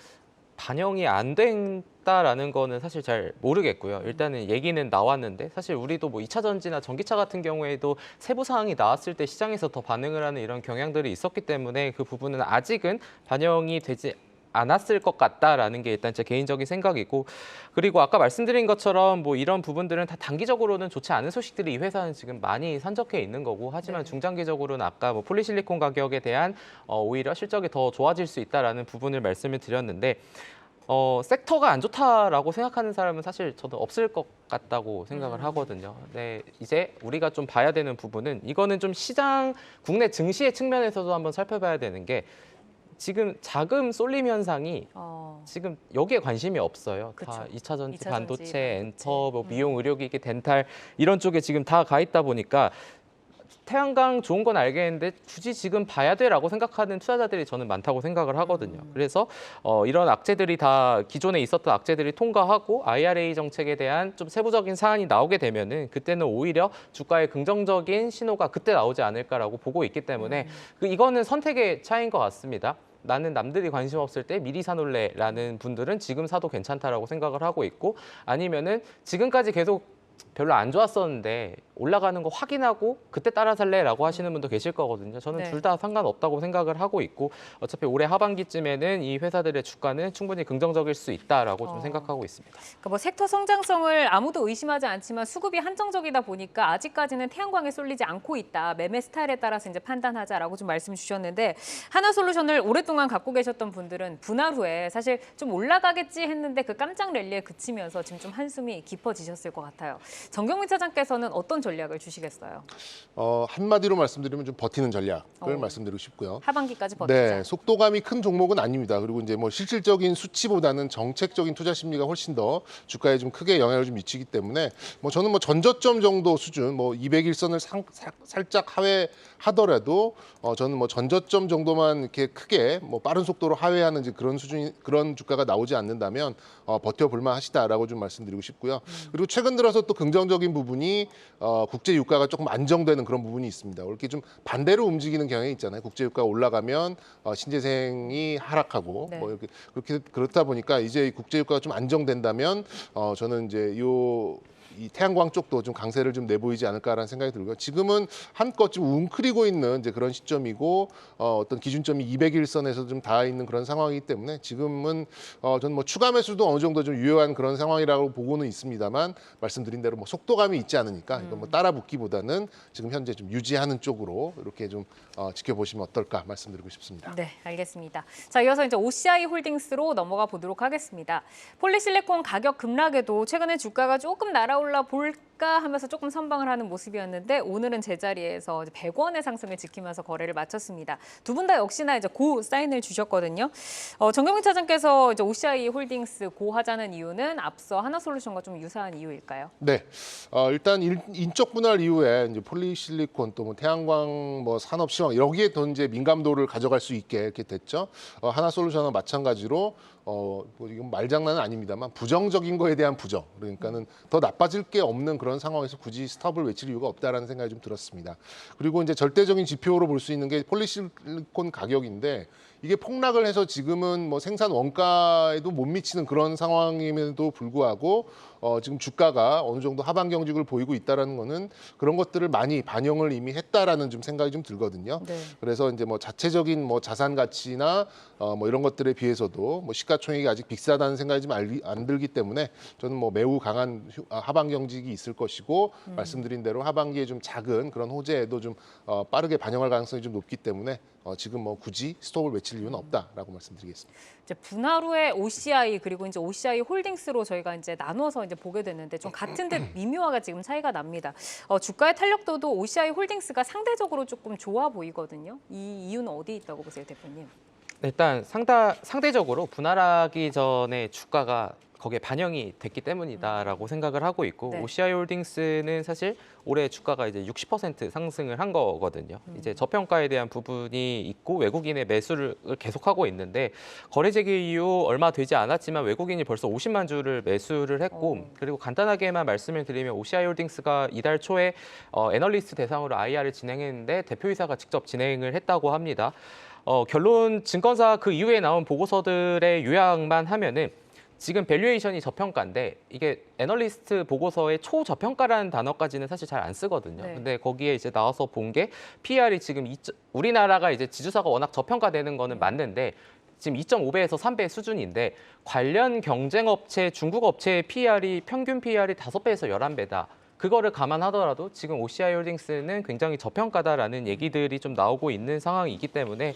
반영이 안 된다라는 거는 사실 잘 모르겠고요. 일단은 얘기는 나왔는데, 사실 우리도 뭐 2차 전지나 전기차 같은 경우에도 세부 사항이 나왔을 때 시장에서 더 반응을 하는 이런 경향들이 있었기 때문에 그 부분은 아직은 반영이 되지 않았을 것 같다라는 게 일단 제 개인적인 생각이고, 그리고 아까 말씀드린 것처럼 뭐 이런 부분들은 다 단기적으로는 좋지 않은 소식들이 이 회사는 지금 많이 산적해 있는 거고, 하지만 중장기적으로는 아까 뭐 폴리실리콘 가격에 대한 오히려 실적이 더 좋아질 수 있다라는 부분을 말씀을 드렸는데, 섹터가 안 좋다라고 생각하는 사람은 사실 저도 없을 것 같다고 생각을 하거든요. 네, 이제 우리가 좀 봐야 되는 부분은, 이거는 좀 시장 국내 증시의 측면에서도 한번 살펴봐야 되는 게, 지금 자금 쏠림 현상이 지금 여기에 관심이 없어요. 그쵸. 다 2차 전지, 2차 전지, 반도체, 엔터, 반도체. 뭐 미용, 의료기기, 덴탈 이런 쪽에 지금 다 가 있다 보니까 태양광 좋은 건 알겠는데 굳이 지금 봐야 돼라고 생각하는 투자자들이 저는 많다고 생각을 하거든요. 그래서 이런 악재들이 다 기존에 있었던 악재들이 통과하고 IRA 정책에 대한 좀 세부적인 사안이 나오게 되면은 그때는 오히려 주가에 긍정적인 신호가 그때 나오지 않을까라고 보고 있기 때문에 이거는 선택의 차이인 것 같습니다. 나는 남들이 관심 없을 때 미리 사놓을래라는 분들은 지금 사도 괜찮다라고 생각을 하고 있고, 아니면은 지금까지 계속 별로 안 좋았었는데 올라가는 거 확인하고 그때 따라 살래라고 하시는 분도 계실 거거든요. 저는 네. 둘 다 상관없다고 생각을 하고 있고 어차피 올해 하반기쯤에는 이 회사들의 주가는 충분히 긍정적일 수 있다라고 좀 생각하고 있습니다. 그러니까 뭐 섹터 성장성을 아무도 의심하지 않지만 수급이 한정적이다 보니까 아직까지는 태양광에 쏠리지 않고 있다. 매매 스타일에 따라서 이제 판단하자라고 좀 말씀 주셨는데 하나솔루션을 오랫동안 갖고 계셨던 분들은 분할 후에 사실 좀 올라가겠지 했는데 그 깜짝 랠리에 그치면서 지금 좀 한숨이 깊어지셨을 것 같아요. 정경민 차장께서는 어떤 전략을 주시겠어요? 한마디로 말씀드리면 좀 버티는 전략을 어. 말씀드리고 싶고요. 하반기까지 버티자. 네, 속도감이 큰 종목은 아닙니다. 그리고 이제 뭐 실질적인 수치보다는 정책적인 투자 심리가 훨씬 더 주가에 좀 크게 영향을 좀 미치기 때문에 뭐 저는 뭐 전저점 정도 수준, 뭐 200일선을 살짝 하회하더라도 저는 뭐 전저점 정도만 이렇게 크게 뭐 빠른 속도로 하회하는 이제 그런 수준, 그런 주가가 나오지 않는다면 버텨볼만 하시다라고 좀 말씀드리고 싶고요. 그리고 최근 들어서 또 긍정적인 부분이 국제 유가가 조금 안정되는 그런 부분이 있습니다. 이렇게 좀 반대로 움직이는 경향이 있잖아요. 국제 유가가 올라가면 신재생이 하락하고 네. 뭐 이렇게 그렇게 그렇다 보니까 이제 국제 유가가 좀 안정된다면 저는 이제 이 태양광 쪽도 좀 강세를 좀 내보이지 않을까라는 생각이 들고요. 지금은 한껏 좀 웅크리고 있는 이제 그런 시점이고 어떤 기준점이 200일선에서 좀 닿아 있는 그런 상황이기 때문에 지금은 저는 뭐 추가 매수도 어느 정도 좀 유효한 그런 상황이라고 보고는 있습니다만 말씀드린 대로 뭐 속도감이 있지 않으니까 이거 뭐 따라 붙기보다는 지금 현재 좀 유지하는 쪽으로 이렇게 좀 지켜보시면 어떨까 말씀드리고 싶습니다. 네, 알겠습니다. 자, 이어서 이제 OCI 홀딩스로 넘어가 보도록 하겠습니다. 폴리실리콘 가격 급락에도 최근에 주가가 조금 날아올라 볼까 하면서 조금 선방을 하는 모습이었는데 오늘은 제자리에서 100원의 상승을 지키면서 거래를 마쳤습니다. 두 분 다 역시나 이제 고 사인을 주셨거든요. 정경민 차장께서 이제 OCI 홀딩스 고 하자는 이유는 앞서 하나솔루션과 좀 유사한 이유일까요? 네, 일단 인적 분할 이후에 이제 폴리실리콘 또 뭐 태양광 뭐 산업 시황 여기에 더 이제 민감도를 가져갈 수 있게 이렇게 됐죠. 하나솔루션과 마찬가지로 뭐 이건 말장난은 아닙니다만 부정적인 거에 대한 부정 그러니까는 더 나빠질 게 없는 그런 상황에서 굳이 스톱을 외칠 이유가 없다라는 생각이 좀 들었습니다. 그리고 이제 절대적인 지표로 볼 수 있는 게 폴리실리콘 가격인데 이게 폭락을 해서 지금은 뭐 생산 원가에도 못 미치는 그런 상황임에도 불구하고 지금 주가가 어느 정도 하방 경직을 보이고 있다라는 거는 그런 것들을 많이 반영을 이미 했다라는 좀 생각이 좀 들거든요. 네. 그래서 이제 뭐 자체적인 뭐 자산 가치나 뭐 이런 것들에 비해서도 뭐 시가총액이 아직 비싸다는 생각이 좀 안 들기 때문에 저는 뭐 매우 강한 하방 경직이 있을 것이고 말씀드린 대로 하반기에 좀 작은 그런 호재에도 좀 빠르게 반영할 가능성이 좀 높기 때문에 지금 뭐 굳이 스톱을 외칠 이유는 없다라고 말씀드리겠습니다. 이제 분할 후에 OCI 그리고 이제 OCI 홀딩스로 저희가 이제 나눠서 이제 보게 됐는데 좀 같은 듯 미묘하게 지금 차이가 납니다. 주가의 탄력도도 OCI 홀딩스가 상대적으로 조금 좋아 보이거든요. 이 이유는 어디 있다고 보세요, 대표님? 일단 상대적으로 분할하기 전에 주가가 거기에 반영이 됐기 때문이다라고 생각을 하고 있고 네. OCI 홀딩스는 사실 올해 주가가 이제 60% 상승을 한 거거든요. 이제 저평가에 대한 부분이 있고 외국인의 매수를 계속하고 있는데 거래 재개 이후 얼마 되지 않았지만 외국인이 벌써 50만 주를 매수를 했고 그리고 간단하게만 말씀을 드리면 OCI 홀딩스가 이달 초에 애널리스트 대상으로 IR을 진행했는데 대표이사가 직접 진행을 했다고 합니다. 결론 증권사 그 이후에 나온 보고서들의 요약만 하면은 지금 밸류에이션이 저평가인데 이게 애널리스트 보고서에 초저평가라는 단어까지는 사실 잘 안 쓰거든요. 네. 근데 거기에 이제 나와서 본 게 PER이 지금 우리나라가 이제 지주사가 워낙 저평가되는 거는 맞는데 지금 2.5배에서 3배 수준인데 관련 경쟁업체 중국 업체의 PER이 평균 PER이 5배에서 11배다. 그거를 감안하더라도 지금 OCI 홀딩스는 굉장히 저평가다라는 얘기들이 좀 나오고 있는 상황이기 때문에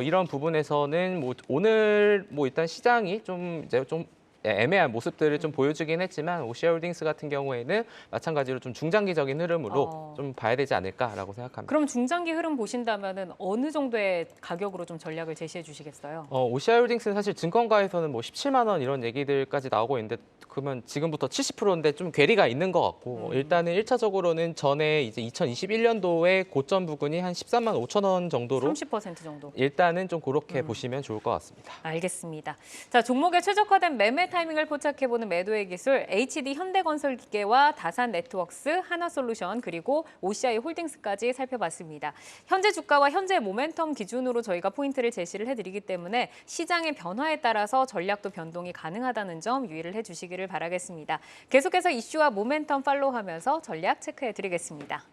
이런 부분에서는 뭐 오늘 뭐 일단 시장이 좀 이제 좀 애매한 모습들을 좀 보여주긴 했지만 OCI 홀딩스 같은 경우에는 마찬가지로 좀 중장기적인 흐름으로 좀 봐야 되지 않을까라고 생각합니다. 그럼 중장기 흐름 보신다면은 어느 정도의 가격으로 좀 전략을 제시해 주시겠어요? OCI 홀딩스는 사실 증권가에서는 뭐 17만 원 이런 얘기들까지 나오고 있는데 그러면 지금부터 70%인데 좀 괴리가 있는 것 같고 일단은 1차적으로는 전에 이제 2021년도에 고점 부근이 한 13만 5천 원 정도로 30% 정도. 일단은 좀 그렇게 보시면 좋을 것 같습니다. 알겠습니다. 자, 종목에 최적화된 매매 타이밍을 포착해보는 매도의 기술 HD 현대건설기계와 다산네트워크스, 하나솔루션 그리고 OCI 홀딩스까지 살펴봤습니다. 현재 주가와 현재 모멘텀 기준으로 저희가 포인트를 제시를 해드리기 때문에 시장의 변화에 따라서 전략도 변동이 가능하다는 점 유의를 해주시기를 바라겠습니다. 계속해서 이슈와 모멘텀 팔로우하면서 전략 체크해드리겠습니다.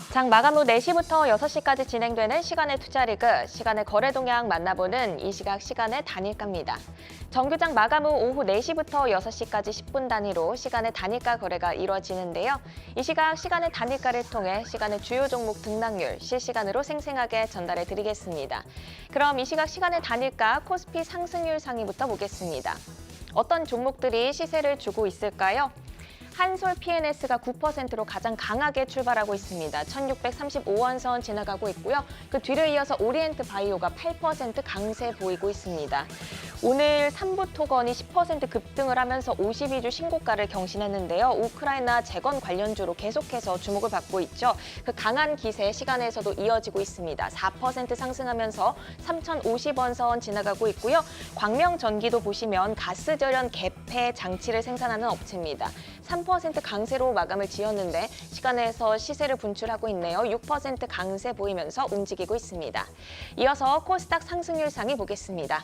장 마감 후 4시부터 6시까지 진행되는 시간의 투자리그, 시간의 거래 동향 만나보는 이 시간의 단일가입니다. 정규장 마감 후 오후 4시부터 6시까지 10분 단위로 시간의 단일가 거래가 이루어지는데요. 이 시간의 단일가를 통해 시간의 주요 종목 등락률 실시간으로 생생하게 전달해 드리겠습니다. 그럼 이 시간의 단일가 코스피 상승률 상위부터 보겠습니다. 어떤 종목들이 시세를 주고 있을까요? 한솔 PNS가 9%로 가장 강하게 출발하고 있습니다. 1635원선 지나가고 있고요. 그 뒤를 이어서 오리엔트 바이오가 8% 강세 보이고 있습니다. 오늘 삼부토건이 10% 급등을 하면서 52주 신고가를 경신했는데요. 우크라이나 재건 관련주로 계속해서 주목을 받고 있죠. 그 강한 기세 시간에서도 이어지고 있습니다. 4% 상승하면서 3050원선 지나가고 있고요. 광명전기도 보시면 가스 절연 개폐 장치를 생산하는 업체입니다. 3% 강세로 마감을 지었는데 시간에서 시세를 분출하고 있네요. 6% 강세 보이면서 움직이고 있습니다. 이어서 코스닥 상승률 상위 보겠습니다.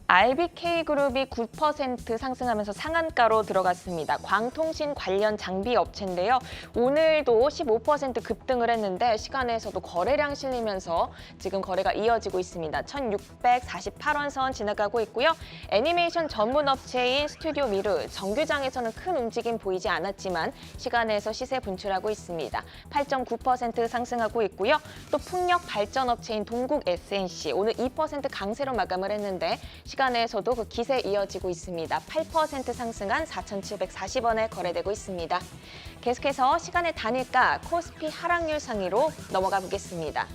RBK그룹이 9% 상승하면서 상한가로 들어갔습니다. 광통신 관련 장비 업체인데요. 오늘도 15% 급등을 했는데 시간에서도 거래량 실리면서 지금 거래가 이어지고 있습니다. 1648원선 지나가고 있고요. 애니메이션 전문 업체인 스튜디오 미르, 정규장에서는 큰 움직임 보이지 않았지만 시간에서 시세 분출하고 있습니다. 8.9% 상승하고 있고요. 또 풍력 발전 업체인 동국 SNC 오늘 2% 강세로 마감을 했는데 시간에서도 그 기세 이어지고 있습니다. 8% 상승한 4,740원에 거래되고 있습니다. 계속해서 시간의 단일가 코스피 하락률 상위로 넘어가 보겠습니다.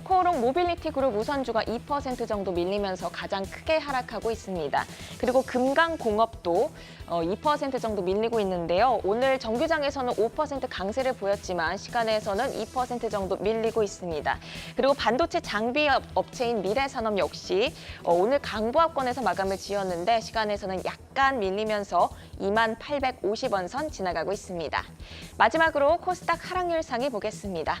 코오롱 모빌리티 그룹 우선주가 2% 정도 밀리면서 가장 크게 하락하고 있습니다. 그리고 금강공업도 2% 정도 밀리고 있는데요. 오늘 정규장에서는 5% 강세를 보였지만 시간에서는 2% 정도 밀리고 있습니다. 그리고 반도체 장비 업체인 미래산업 역시 오늘 강보합권에서 마감을 지었는데 시간에서는 약간 밀리면서 2850원 선 지나가고 있습니다. 마지막으로 코스닥 하락률 상위 보겠습니다.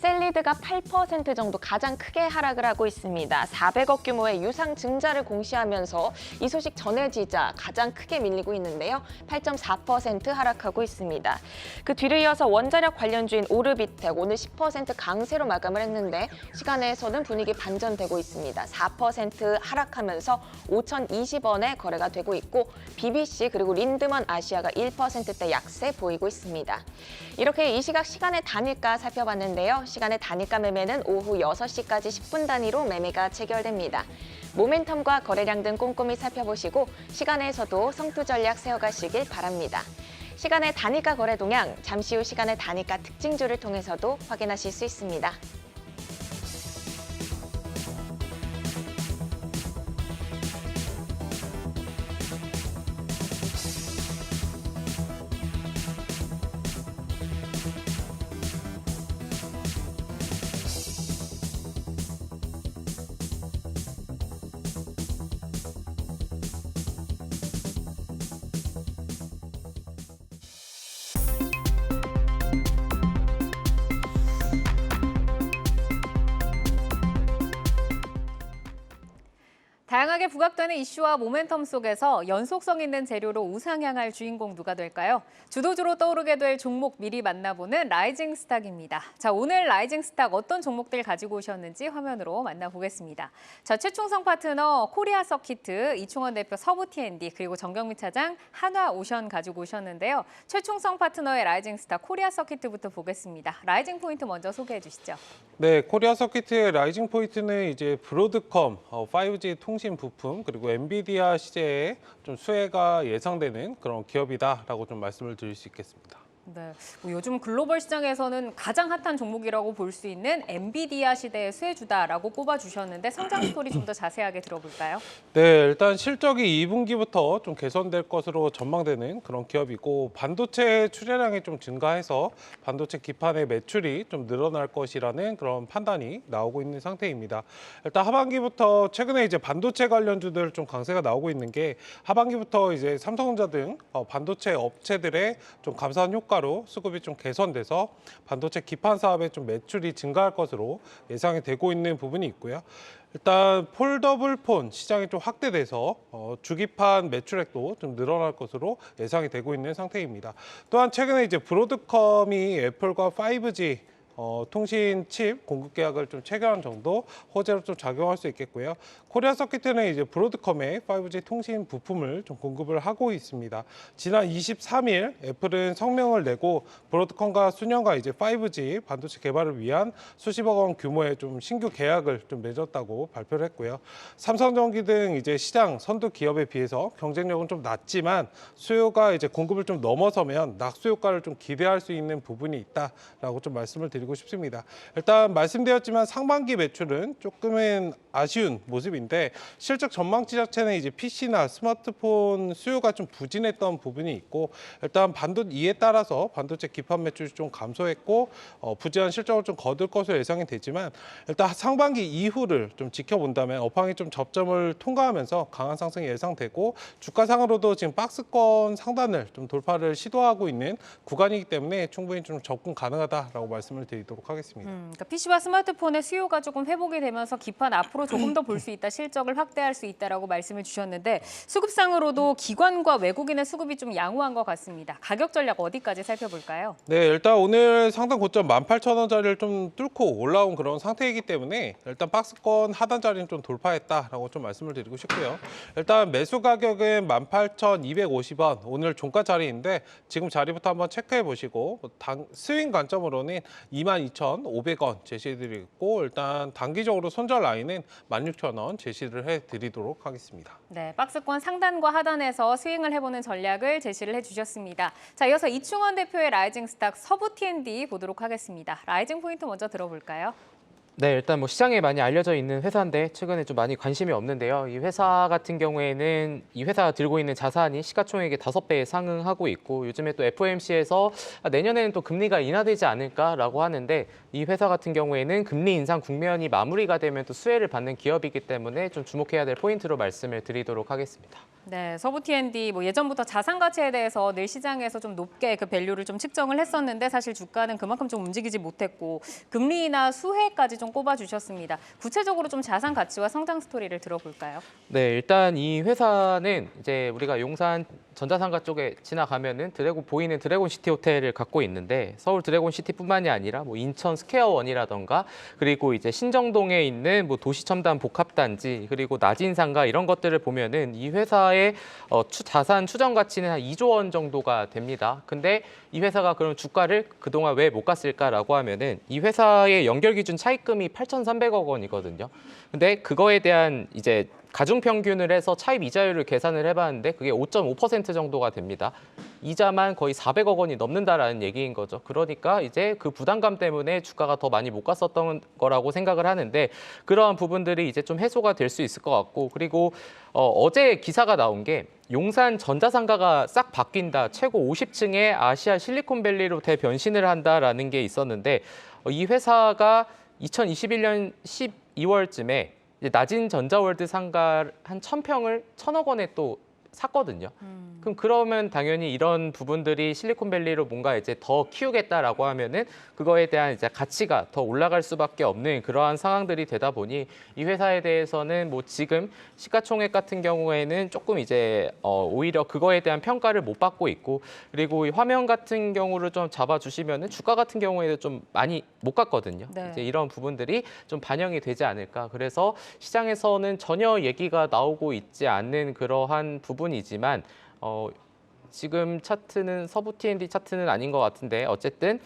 셀리드가 8% 정도 가장 크게 하락을 하고 있습니다. 400억 규모의 유상 증자를 공시하면서 이 소식 전해지자 가장 크게 밀리고 있는데요. 8.4% 하락하고 있습니다. 그 뒤를 이어서 원자력 관련주인 오르비텍 오늘 10% 강세로 마감을 했는데 시간에서는 분위기 반전되고 있습니다. 4% 하락하면서 5,020원에 거래가 되고 있고 BBC 그리고 린드먼 아시아가 1%대 약세 보이고 있습니다. 이렇게 이 시간의 단일가 살펴봤는데요. 시간의 단일가 매매는 오후 6시까지 10분 단위로 매매가 체결됩니다. 모멘텀과 거래량 등 꼼꼼히 살펴보시고 시간에서도 성투 전략 세워가시길 바랍니다. 시간의 단일가 거래 동향, 잠시 후 시간의 단일가 특징주를 통해서도 확인하실 수 있습니다. 다양하게 부각되는 이슈와 모멘텀 속에서 연속성 있는 재료로 우상향할 주인공 누가 될까요? 주도주로 떠오르게 될 종목 미리 만나보는 라이징 스탁입니다. 자, 오늘 라이징 스탁 어떤 종목들 가지고 오셨는지 화면으로 만나보겠습니다. 자, 최충성 파트너 코리아 서키트, 이충원 대표 서부 T&D 그리고 정경미 차장 한화오션 가지고 오셨는데요. 최충성 파트너의 라이징 스탁 코리아 서키트부터 보겠습니다. 라이징 포인트 먼저 소개해 주시죠. 네, 코리아 서키트의 라이징 포인트는 이제 브로드컴, 5G 통신 부품 그리고 엔비디아 시제에 좀 수혜가 예상되는 그런 기업이다라고 좀 말씀을 드릴 수 있겠습니다. 네, 뭐 요즘 글로벌 시장에서는 가장 핫한 종목이라고 볼 수 있는 엔비디아 시대의 수혜주다라고 꼽아주셨는데 성장 스토리 좀 더 자세하게 들어볼까요? 네, 일단 실적이 2분기부터 좀 개선될 것으로 전망되는 그런 기업이고 반도체 출하량이 좀 증가해서 반도체 기판의 매출이 좀 늘어날 것이라는 그런 판단이 나오고 있는 상태입니다. 일단 하반기부터 최근에 이제 반도체 관련주들 좀 강세가 나오고 있는 게 하반기부터 이제 삼성전자 등 반도체 업체들의 좀 감사한 효과로 수급이 좀 개선돼서 반도체 기판 사업의 좀 매출이 증가할 것으로 예상이 되고 있는 부분이 있고요. 일단 폴더블 폰 시장이 좀 확대돼서 주기판 매출액도 좀 늘어날 것으로 예상이 되고 있는 상태입니다. 또한 최근에 이제 브로드컴이 애플과 5G 통신 칩 공급 계약을 좀 체결한 정도 호재로 좀 작용할 수 있겠고요. 코리아 서킷은 이제 브로드컴의 5G 통신 부품을 좀 공급을 하고 있습니다. 지난 23일 애플은 성명을 내고 브로드컴과 수년간 이제 5G 반도체 개발을 위한 수십억 원 규모의 좀 신규 계약을 좀 맺었다고 발표를 했고요. 삼성전기 등 이제 시장 선두 기업에 비해서 경쟁력은 좀 낮지만 수요가 이제 공급을 좀 넘어서면 낙수 효과를 좀 기대할 수 있는 부분이 있다라고 좀 말씀을 드리고 싶습니다. 일단 말씀드렸지만 상반기 매출은 조금은 아쉬운 모습인데 실적 전망치 자체는 이제 PC나 스마트폰 수요가 좀 부진했던 부분이 있고 일단 이에 따라서 반도체 기판 매출이 좀 감소했고 부진한 실적을 좀 거둘 것으로 예상이 되지만 일단 상반기 이후를 좀 지켜본다면 업황이 좀 접점을 통과하면서 강한 상승이 예상되고 주가상으로도 지금 박스권 상단을 좀 돌파를 시도하고 있는 구간이기 때문에 충분히 좀 접근 가능하다라고 말씀을 드리도록 하겠습니다. 그러니까 PC와 스마트폰의 수요가 조금 회복이 되면서 기판 앞으로 조금 더 볼 수 있다, 실적을 확대할 수 있다라고 말씀을 주셨는데 수급상으로도 기관과 외국인의 수급이 좀 양호한 것 같습니다. 가격 전략 어디까지 살펴볼까요? 네, 일단 오늘 상단 고점 18,000원짜리를 좀 뚫고 올라온 그런 상태이기 때문에 일단 박스권 하단 자리는 좀 돌파했다라고 좀 말씀을 드리고 싶고요. 일단 매수 가격은 18,250원, 오늘 종가 자리인데 지금 자리부터 한번 체크해 보시고 스윙 관점으로는 22,500원 제시해드리고 일단 단기적으로 손절 라인은 16,000원 제시를 해드리도록 하겠습니다. 네, 박스권 상단과 하단에서 스윙을 해보는 전략을 제시를 해주셨습니다. 자, 이어서 이충원 대표의 라이징 스탁 서부 T&D 보도록 하겠습니다. 라이징 포인트 먼저 들어볼까요? 네, 일단 뭐 시장에 많이 알려져 있는 회사인데 최근에 좀 많이 관심이 없는데요. 이 회사 같은 경우에는 이 회사가 들고 있는 자산이 시가총액의 5배에 상응하고 있고 요즘에 또 FOMC에서 내년에는 또 금리가 인하되지 않을까라고 하는데 이 회사 같은 경우에는 금리 인상 국면이 마무리가 되면 또 수혜를 받는 기업이기 때문에 좀 주목해야 될 포인트로 말씀을 드리도록 하겠습니다. 네, 서부 T&D 뭐 예전부터 자산 가치에 대해서 늘 시장에서 좀 높게 그 밸류를 좀 측정을 했었는데 사실 주가는 그만큼 좀 움직이지 못했고 금리나 수혜까지 좀 꼽아주셨습니다. 구체적으로 좀 자산 가치와 성장 스토리를 들어볼까요? 네, 일단 이 회사는 이제 우리가 용산 전자상가 쪽에 지나가면은 보이는 드래곤시티 호텔을 갖고 있는데 서울 드래곤시티뿐만이 아니라 뭐 인천 스퀘어원이라던가 그리고 이제 신정동에 있는 뭐 도시첨단 복합단지 그리고 나진상가 이런 것들을 보면은 이 회사의 자산 추정 가치는 한 2조 원 정도가 됩니다. 근데 이 회사가 그럼 주가를 그동안 왜 못 갔을까라고 하면은 이 회사의 연결 기준 차입금이 8,300억 원이거든요. 근데 그거에 대한 이제 가중평균을 해서 차입 이자율을 계산을 해봤는데 그게 5.5% 정도가 됩니다. 이자만 거의 400억 원이 넘는다라는 얘기인 거죠. 그러니까 이제 그 부담감 때문에 주가가 더 많이 못 갔었던 거라고 생각을 하는데 그러한 부분들이 이제 좀 해소가 될 수 있을 것 같고 그리고 어제 기사가 나온 게 용산 전자상가가 싹 바뀐다. 최고 50층의 아시아 실리콘밸리로 대변신을 한다라는 게 있었는데 이 회사가 2021년 12월쯤에 낮은 전자월드 상가 한 1,000평을 1,000억 원에 또 샀거든요. 그럼 그러면 당연히 이런 부분들이 실리콘밸리로 뭔가 이제 더 키우겠다라고 하면은 그거에 대한 이제 가치가 더 올라갈 수밖에 없는 그러한 상황들이 되다 보니 이 회사에 대해서는 뭐 지금 시가총액 같은 경우에는 조금 이제 오히려 그거에 대한 평가를 못 받고 있고 그리고 이 화면 같은 경우를 좀 잡아주시면은 주가 같은 경우에도 좀 많이 못 갔거든요. 네. 이제 이런 부분들이 좀 반영이 되지 않을까. 그래서 시장에서는 전혀 얘기가 나오고 있지 않는 그러한 부분이지만 지금 차트는 서부 T&D 차트는 아닌 것 같은데 어쨌든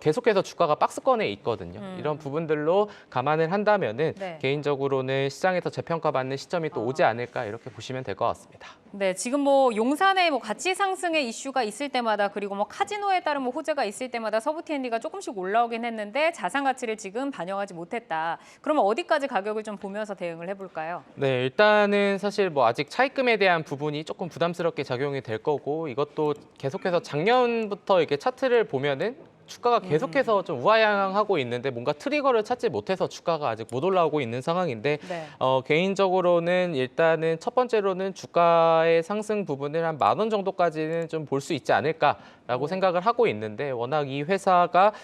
계속해서 주가가 박스권에 있거든요. 이런 부분들로 감안을 한다면은 네. 개인적으로는 시장에서 재평가받는 시점이 또 오지 않을까 이렇게 보시면 될 것 같습니다. 네, 지금 뭐 용산에 뭐 가치 상승의 이슈가 있을 때마다 그리고 뭐 카지노에 따른 뭐 호재가 있을 때마다 서부 T&D가 조금씩 올라오긴 했는데 자산 가치를 지금 반영하지 못했다. 그러면 어디까지 가격을 좀 보면서 대응을 해볼까요? 네, 일단은 사실 뭐 아직 차입금에 대한 부분이 조금 부담스럽게 작용이 될 거고 이것도 계속해서 작년부터 이렇게 차트를 보면은 주가가 계속해서 좀 우하향하고 있는데 뭔가 트리거를 찾지 못해서 주가가 아직 못 올라오고 있는 상황인데 네. 개인적으로는 일단은 첫 번째로는 주가의 상승 부분을 한 10,000원 정도까지는 좀 볼 수 있지 않을까라고 생각을 하고 있는데 워낙 이 회사가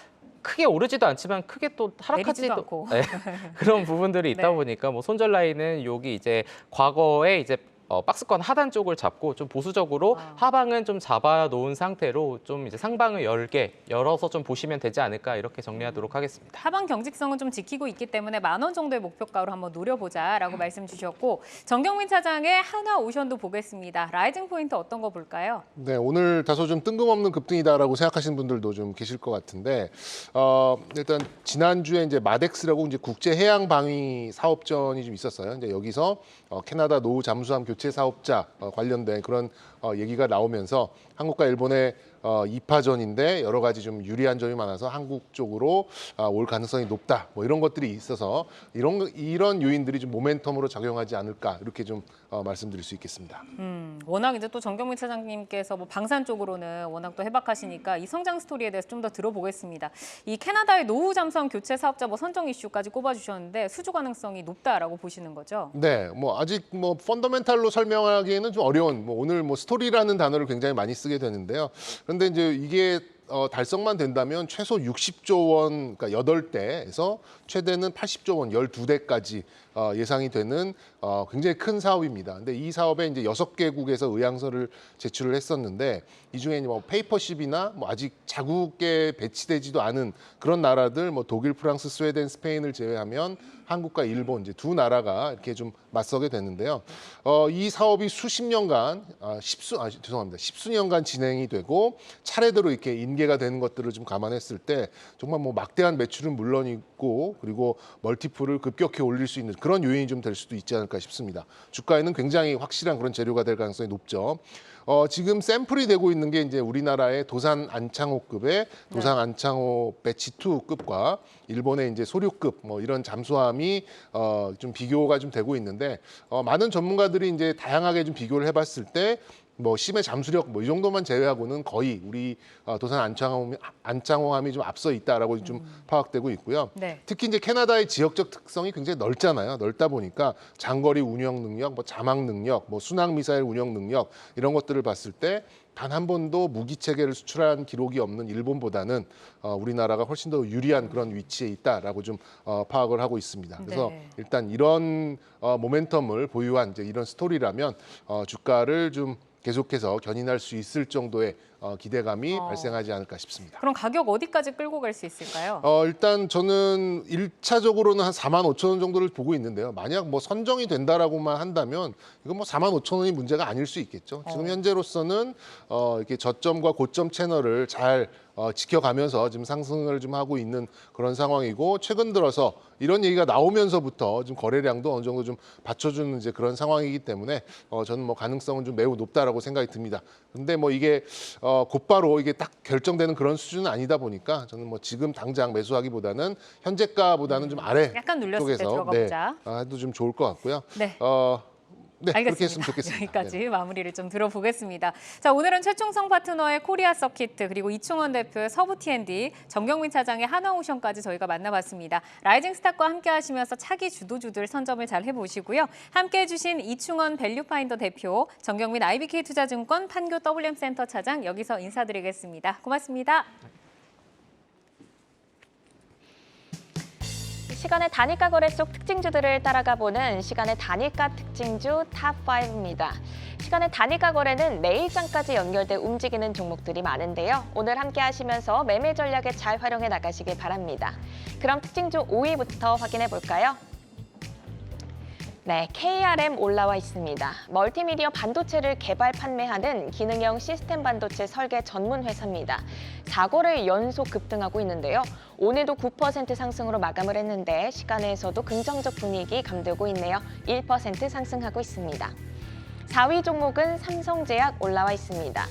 크게 오르지도 않지만 크게 또 내리지도 하락하지도 않고. 네, 그런 부분들이 있다 네. 보니까 뭐 손절 라인은 여기 이제 과거에 이제 박스권 하단 쪽을 잡고 좀 보수적으로 하방은 좀 잡아 놓은 상태로 좀 이제 상방을 열어서 좀 보시면 되지 않을까 이렇게 정리하도록 하겠습니다. 하방 경직성은 좀 지키고 있기 때문에 10,000원 정도의 목표가로 한번 노려보자라고 말씀 주셨고 정경민 차장의 하나오션도 보겠습니다. 라이징 포인트 어떤 거 볼까요? 네, 오늘 다소 좀 뜬금없는 급등이다라고 생각하시는 분들도 좀 계실 것 같은데 일단 지난주에 이제 마덱스라고 이제 국제 해양 방위 사업전이 좀 있었어요. 이제 여기서 캐나다 노후 잠수함 교체 사업자 관련된 그런 얘기가 나오면서 한국과 일본의 2파전인데 여러 가지 좀 유리한 점이 많아서 한국 쪽으로 올 가능성이 높다. 뭐 이런 것들이 있어서 이런 요인들이 좀 모멘텀으로 작용하지 않을까 이렇게 좀 말씀드릴 수 있겠습니다. 워낙 이제 또 정경민 차장님께서 뭐 방산 쪽으로는 워낙 또 해박하시니까 이 성장 스토리에 대해서 좀 더 들어보겠습니다. 이 캐나다의 노후 잠수함 교체 사업자 뭐 선정 이슈까지 꼽아주셨는데 수주 가능성이 높다라고 보시는 거죠? 네, 뭐 아직 뭐 펀더멘탈로 설명하기에는 좀 어려운 오늘 뭐 스토리라는 단어를 굉장히 많이 쓰게 되는데요. 그런데 이제 이게 달성만 된다면 최소 60조 원, 그러니까 8대에서 최대는 80조 원, 12대까지 예상이 되는 굉장히 큰 사업입니다. 근데 이 사업에 이제 6개국에서 의향서를 제출을 했었는데 이 중에 뭐 페이퍼십이나 뭐 아직 자국에 배치되지도 않은 그런 나라들, 뭐 독일, 프랑스, 스웨덴, 스페인을 제외하면 한국과 일본 이제 두 나라가 이렇게 좀 맞서게 되는데요. 이 사업이 수십 년간, 십수년간 진행이 되고 차례대로 이렇게 인계가 되는 것들을 좀 감안했을 때 정말 뭐 막대한 매출은 물론이고 그리고 멀티플을 급격히 올릴 수 있는 그런 요인이 좀 될 수도 있지 않을까 싶습니다. 주가에는 굉장히 확실한 그런 재료가 될 가능성이 높죠. 지금 샘플이 되고 있는 게 이제 우리나라의 도산 안창호급의 도산 안창호 배치 2급과 일본의 이제 소류급 뭐 이런 잠수함이 좀 비교가 좀 되고 있는데 많은 전문가들이 이제 다양하게 좀 비교를 해봤을 때 뭐 심해 잠수력 뭐 이 정도만 제외하고는 거의 우리 도산 안창호함이 좀 앞서 있다라고 좀 파악되고 있고요. 네. 특히 이제 캐나다의 지역적 특성이 굉장히 넓잖아요. 넓다 보니까 장거리 운영 능력, 뭐 자막 능력, 뭐 순항 미사일 운영 능력 이런 것들을 봤을 때 단 한 번도 무기 체계를 수출한 기록이 없는 일본보다는 우리나라가 훨씬 더 유리한 그런 위치에 있다라고 좀 파악을 하고 있습니다. 그래서 네. 일단 이런 모멘텀을 보유한 이제 이런 스토리라면 주가를 좀 계속해서 견인할 수 있을 정도의 기대감이 발생하지 않을까 싶습니다. 그럼 가격 어디까지 끌고 갈 수 있을까요? 일단 저는 1차적으로는 한 45,000원 정도를 보고 있는데요. 만약 뭐 선정이 된다라고만 한다면 이건 뭐 45,000원이 문제가 아닐 수 있겠죠. 지금 현재로서는 이렇게 저점과 고점 채널을 잘 지켜가면서 지금 상승을 좀 하고 있는 그런 상황이고 최근 들어서 이런 얘기가 나오면서부터 좀 거래량도 어느 정도 좀 받쳐주는 이제 그런 상황이기 때문에 저는 뭐 가능성은 좀 매우 높다라고 생각이 듭니다. 근데 뭐 이게 곧바로 이게 딱 결정되는 그런 수준은 아니다 보니까 저는 뭐 지금 당장 매수하기보다는 현재가보다는 좀 아래 약간 눌렸을 때 쪽에서 들어가 보자. 해도 좀 좋을 것 같고요. 네. 네, 알겠습니다. 그렇게 했으면 좋겠습니다. 여기까지 네. 마무리를 좀 들어보겠습니다. 자, 오늘은 최충성 파트너의 코리아 서키트 그리고 이충원 대표의 서부 T&D, 정경민 차장의 하나오션까지 저희가 만나봤습니다. 라이징 스탁과 함께 하시면서 차기 주도주들 선점을 잘 해보시고요. 함께해 주신 이충원 밸류파인더 대표, 정경민 IBK 투자증권 판교 WM센터 차장 여기서 인사드리겠습니다. 고맙습니다. 시간의 단일가 거래 속 특징주들을 따라가 보는 시간의 단일가 특징주 탑5입니다. 시간의 단일가 거래는 내일장까지 연결돼 움직이는 종목들이 많은데요. 오늘 함께 하시면서 매매 전략에 잘 활용해 나가시길 바랍니다. 그럼 특징주 5위부터 확인해 볼까요? 네, KRM 올라와 있습니다. 멀티미디어 반도체를 개발 판매하는 기능형 시스템 반도체 설계 전문 회사입니다. 4거래 연속 급등하고 있는데요. 오늘도 9% 상승으로 마감을 했는데 시간에서도 긍정적 분위기 감돌고 있네요. 1% 상승하고 있습니다. 4위 종목은 삼성제약 올라와 있습니다.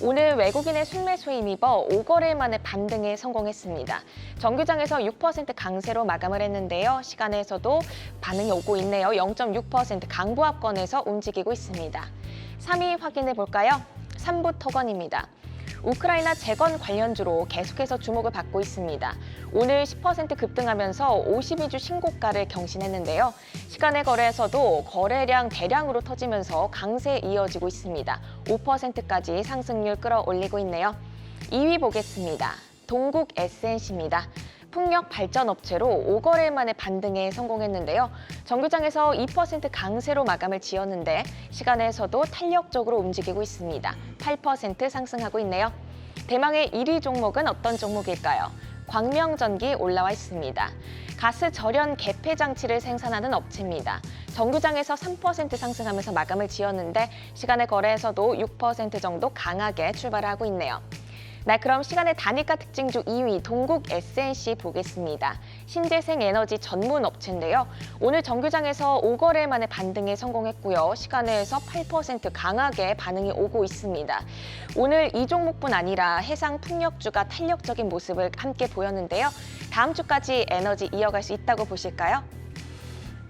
오늘 외국인의 순매수에 힘입어 5거래일 만에 반등에 성공했습니다. 정규장에서 6% 강세로 마감을 했는데요. 시간에서도 반응이 오고 있네요. 0.6% 강보합권에서 움직이고 있습니다. 3위 확인해 볼까요? 삼부토건입니다. 우크라이나 재건 관련주로 계속해서 주목을 받고 있습니다. 오늘 10% 급등하면서 52주 신고가를 경신했는데요. 시간의 거래에서도 거래량 대량으로 터지면서 강세에 이어지고 있습니다. 5%까지 상승률 끌어올리고 있네요. 2위 보겠습니다. 동국 SNC입니다. 풍력 발전 업체로 5거래일 만에 반등에 성공했는데요. 정규장에서 2% 강세로 마감을 지었는데 시간에서도 탄력적으로 움직이고 있습니다. 8% 상승하고 있네요. 대망의 1위 종목은 어떤 종목일까요? 광명전기 올라와 있습니다. 가스 절연 개폐 장치를 생산하는 업체입니다. 정규장에서 3% 상승하면서 마감을 지었는데 시간의 거래에서도 6% 정도 강하게 출발하고 있네요. 네, 그럼 시간의 단일가 특징주 2위 동국 SNC 보겠습니다. 신재생 에너지 전문 업체인데요. 오늘 정규장에서 5거래일 만에 반등에 성공했고요. 시간에서 8% 강하게 반응이 오고 있습니다. 오늘 이 종목뿐 아니라 해상 풍력주가 탄력적인 모습을 함께 보였는데요. 다음 주까지 에너지 이어갈 수 있다고 보실까요?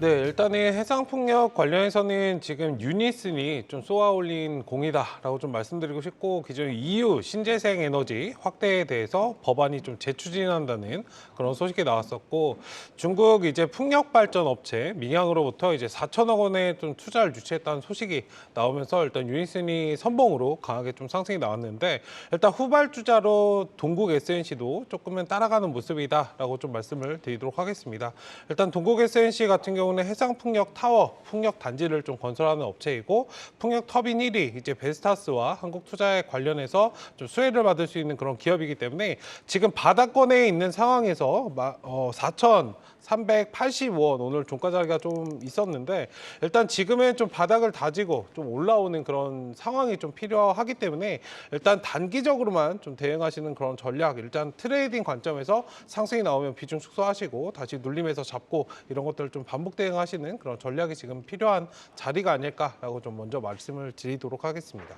네, 일단은 해상풍력 관련해서는 지금 유니슨이 좀 쏘아올린 공이다라고 좀 말씀드리고 싶고, 기존 EU 신재생 에너지 확대에 대해서 법안이 좀 재추진한다는 그런 소식이 나왔었고, 중국 이제 풍력 발전 업체 민양으로부터 이제 4천억 원의 좀 투자를 유치했다는 소식이 나오면서 일단 유니슨이 선봉으로 강하게 좀 상승이 나왔는데, 일단 후발주자로 동국 SNC도 조금은 따라가는 모습이다라고 좀 말씀을 드리도록 하겠습니다. 일단 동국 SNC 같은 경우는 해상 풍력 타워, 풍력 단지를 좀 건설하는 업체이고, 풍력 터빈 1위 이제 베스타스와 한국투자에 관련해서 좀 수혜를 받을 수 있는 그런 기업이기 때문에 지금 바닥권에 있는 상황에서 4,380원 오늘 종가 자리가 좀 있었는데, 일단 지금은 좀 바닥을 다지고 좀 올라오는 그런 상황이 좀 필요하기 때문에 일단 단기적으로만 좀 대응하시는 그런 전략, 일단 트레이딩 관점에서 상승이 나오면 비중 축소하시고 다시 눌림에서 잡고 이런 것들을 좀 반복 대응하시는 그런 전략이 지금 필요한 자리가 아닐까라고 좀 먼저 말씀을 드리도록 하겠습니다.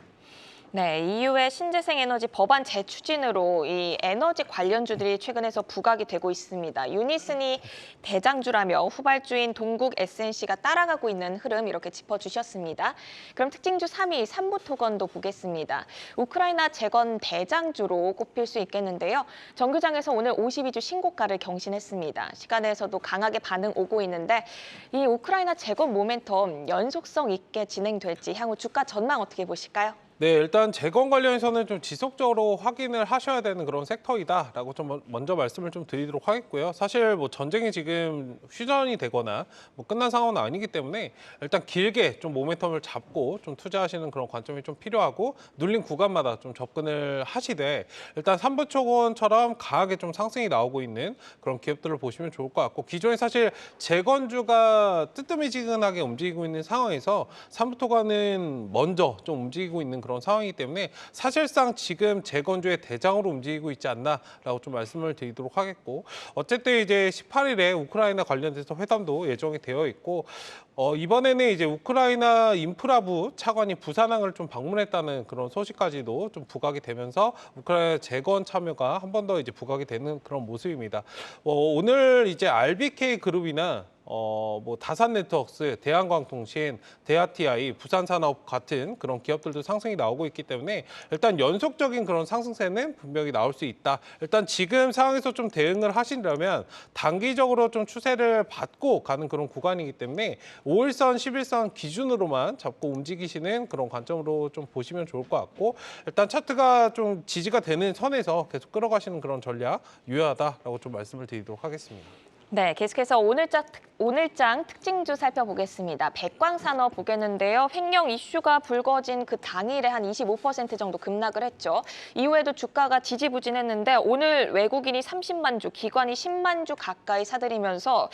네, EU의 신재생 에너지 법안 재추진으로 이 에너지 관련주들이 최근에서 부각이 되고 있습니다. 유니슨이 대장주라며 후발주인 동국 SNC가 따라가고 있는 흐름 이렇게 짚어주셨습니다. 그럼 특징주 3위 삼부토건도 보겠습니다. 우크라이나 재건 대장주로 꼽힐 수 있겠는데요. 정규장에서 오늘 52주 신고가를 경신했습니다. 시간에서도 강하게 반응 오고 있는데 이 우크라이나 재건 모멘텀 연속성 있게 진행될지 향후 주가 전망 어떻게 보실까요? 네, 일단 재건 관련해서는 좀 지속적으로 확인을 하셔야 되는 그런 섹터이다라고 좀 먼저 말씀을 좀 드리도록 하겠고요. 사실 뭐 전쟁이 지금 휴전이 되거나 뭐 끝난 상황은 아니기 때문에 일단 길게 좀 모멘텀을 잡고 좀 투자하시는 그런 관점이 좀 필요하고, 눌린 구간마다 좀 접근을 하시되 일단 삼부토건처럼 강하게 좀 상승이 나오고 있는 그런 기업들을 보시면 좋을 것 같고, 기존에 사실 재건주가 뜨뜨미지근하게 움직이고 있는 상황에서 삼부토건은 먼저 좀 움직이고 있는 그런 상황이기 때문에 사실상 지금 재건주의 대장으로 움직이고 있지 않나라고 좀 말씀을 드리도록 하겠고, 어쨌든 이제 18일에 우크라이나 관련돼서 회담도 예정이 되어 있고, 이번에는 이제 우크라이나 인프라부 차관이 부산항을 좀 방문했다는 그런 소식까지도 좀 부각이 되면서 우크라이나 재건 참여가 한 번 더 이제 부각이 되는 그런 모습입니다. 오늘 이제 RBK 그룹이나 뭐 다산네트워크스, 대한광통신, 대하TI, 부산산업 같은 그런 기업들도 상승이 나오고 있기 때문에 일단 연속적인 그런 상승세는 분명히 나올 수 있다. 일단 지금 상황에서 좀 대응을 하시려면 단기적으로 좀 추세를 받고 가는 그런 구간이기 때문에 5일선, 10일선 기준으로만 잡고 움직이시는 그런 관점으로 좀 보시면 좋을 것 같고, 일단 차트가 좀 지지가 되는 선에서 계속 끌어가시는 그런 전략 유효하다라고 좀 말씀을 드리도록 하겠습니다. 네, 계속해서 오늘장 특징주 살펴보겠습니다. 백광산업 보겠는데요. 횡령 이슈가 불거진 그 당일에 한 25% 정도 급락을 했죠. 이후에도 주가가 지지부진했는데 오늘 외국인이 30만 주, 기관이 10만 주 가까이 사들이면서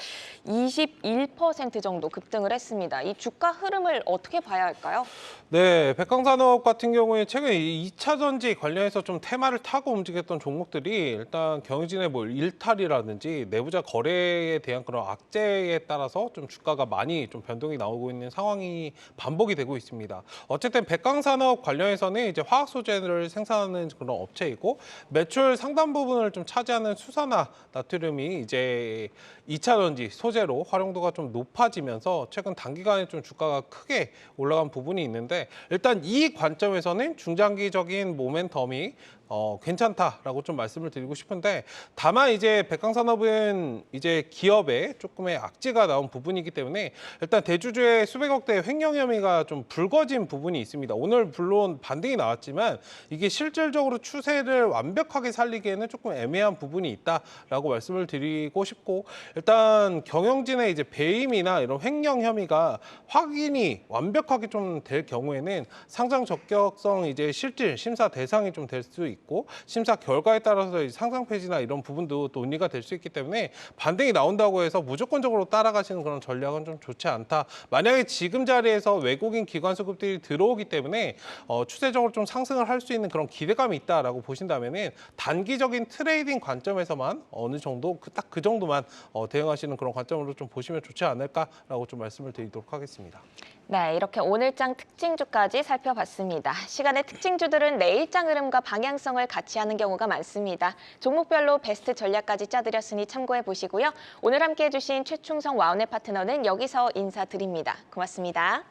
21% 정도 급등을 했습니다. 이 주가 흐름을 어떻게 봐야 할까요? 네, 백광산업 같은 경우에 최근 2차 전지 관련해서 좀 테마를 타고 움직였던 종목들이 일단 경영진의 뭐 일탈이라든지 내부자 거래에 대한 그런 악재에 따라서 좀 주가가 많이 좀 변동이 나오고 있는 상황이 반복이 되고 있습니다. 어쨌든 백광산업 관련해서는 이제 화학 소재를 생산하는 그런 업체이고 매출 상당 부분을 좀 차지하는 수산화 나트륨이 이제 2차 전지 소재로 활용도가 좀 높아지면서 최근 단기간에 좀 주가가 크게 올라간 부분이 있는데 일단 이 관점에서는 중장기적인 모멘텀이 괜찮다라고 좀 말씀을 드리고 싶은데 다만 이제 백광산업은 이제 기업에 조금의 악재가 나온 부분이기 때문에 일단 대주주의 수백억 대 횡령 혐의가 좀 불거진 부분이 있습니다. 오늘 물론 반등이 나왔지만 이게 실질적으로 추세를 완벽하게 살리기에는 조금 애매한 부분이 있다라고 말씀을 드리고 싶고 일단 경영진의 이제 배임이나 이런 횡령 혐의가 확인이 완벽하게 좀 될 경우에는 상장 적격성 이제 실질 심사 대상이 좀 될 수 있고 심사 결과에 따라서 상장 폐지나 이런 부분도 논의가 될 수 있기 때문에 반등이 나온다고 해서 무조건적으로 따라가시는 그런 전략은 좀 좋지 않다. 만약에 지금 자리에서 외국인 기관 수급들이 들어오기 때문에 추세적으로 좀 상승을 할 수 있는 그런 기대감이 있다라고 보신다면은 단기적인 트레이딩 관점에서만 어느 정도 딱 그 정도만 대응하시는 그런 관점으로 좀 보시면 좋지 않을까라고 좀 말씀을 드리도록 하겠습니다. 네, 이렇게 오늘장 특징주까지 살펴봤습니다. 시간의 특징주들은 내일장 흐름과 방향성을 같이 하는 경우가 많습니다. 종목별로 베스트 전략까지 짜드렸으니 참고해 보시고요. 오늘 함께해 주신 최충성 와운의 파트너는 여기서 인사드립니다. 고맙습니다.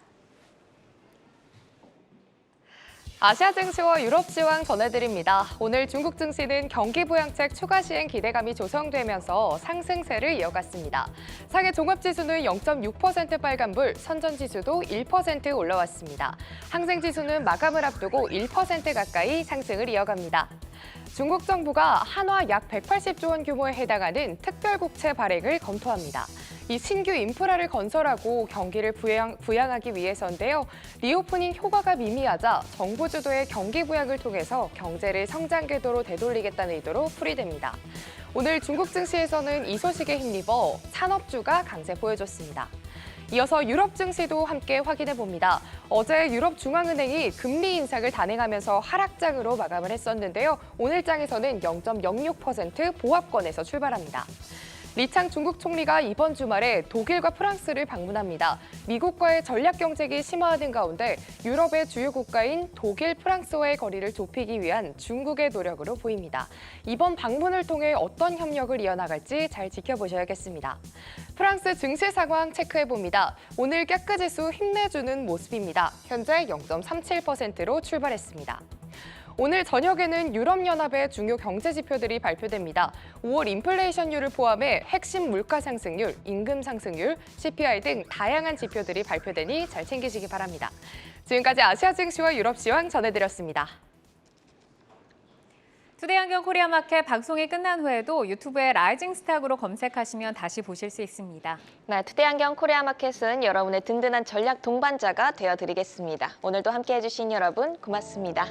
아시아 증시와 유럽 시황 전해드립니다. 오늘 중국 증시는 경기 부양책 추가 시행 기대감이 조성되면서 상승세를 이어갔습니다. 상해 종합지수는 0.6% 빨간불, 선전지수도 1% 올라왔습니다. 항생지수는 마감을 앞두고 1% 가까이 상승을 이어갑니다. 중국 정부가 한화 약 180조 원 규모에 해당하는 특별국채 발행을 검토합니다. 이 신규 인프라를 건설하고 경기를 부양하기 위해서인데요. 리오프닝 효과가 미미하자 정부 주도의 경기 부양을 통해서 경제를 성장 궤도로 되돌리겠다는 의도로 풀이됩니다. 오늘 중국 증시에서는 이 소식에 힘입어 산업주가 강세 보여줬습니다. 이어서 유럽 증시도 함께 확인해 봅니다. 어제 유럽 중앙은행이 금리 인상을 단행하면서 하락장으로 마감을 했었는데요. 오늘 장에서는 0.06% 보합권에서 출발합니다. 리창 중국 총리가 이번 주말에 독일과 프랑스를 방문합니다. 미국과의 전략 경쟁이 심화하는 가운데 유럽의 주요 국가인 독일, 프랑스와의 거리를 좁히기 위한 중국의 노력으로 보입니다. 이번 방문을 통해 어떤 협력을 이어나갈지 잘 지켜보셔야겠습니다. 프랑스 증시 상황 체크해봅니다. 오늘 깨끗 지수 힘내주는 모습입니다. 현재 0.37%로 출발했습니다. 오늘 저녁에는 유럽연합의 중요 경제 지표들이 발표됩니다. 5월 인플레이션율을 포함해 핵심 물가 상승률, 임금 상승률, CPI 등 다양한 지표들이 발표되니 잘 챙기시기 바랍니다. 지금까지 아시아 증시와 유럽 시황 전해드렸습니다. 투데이 안경 코리아 마켓 방송이 끝난 후에도 유튜브에 라이징 스탁으로 검색하시면 다시 보실 수 있습니다. 네, 투데이 안경 코리아 마켓은 여러분의 든든한 전략 동반자가 되어드리겠습니다. 오늘도 함께해 주신 여러분 고맙습니다.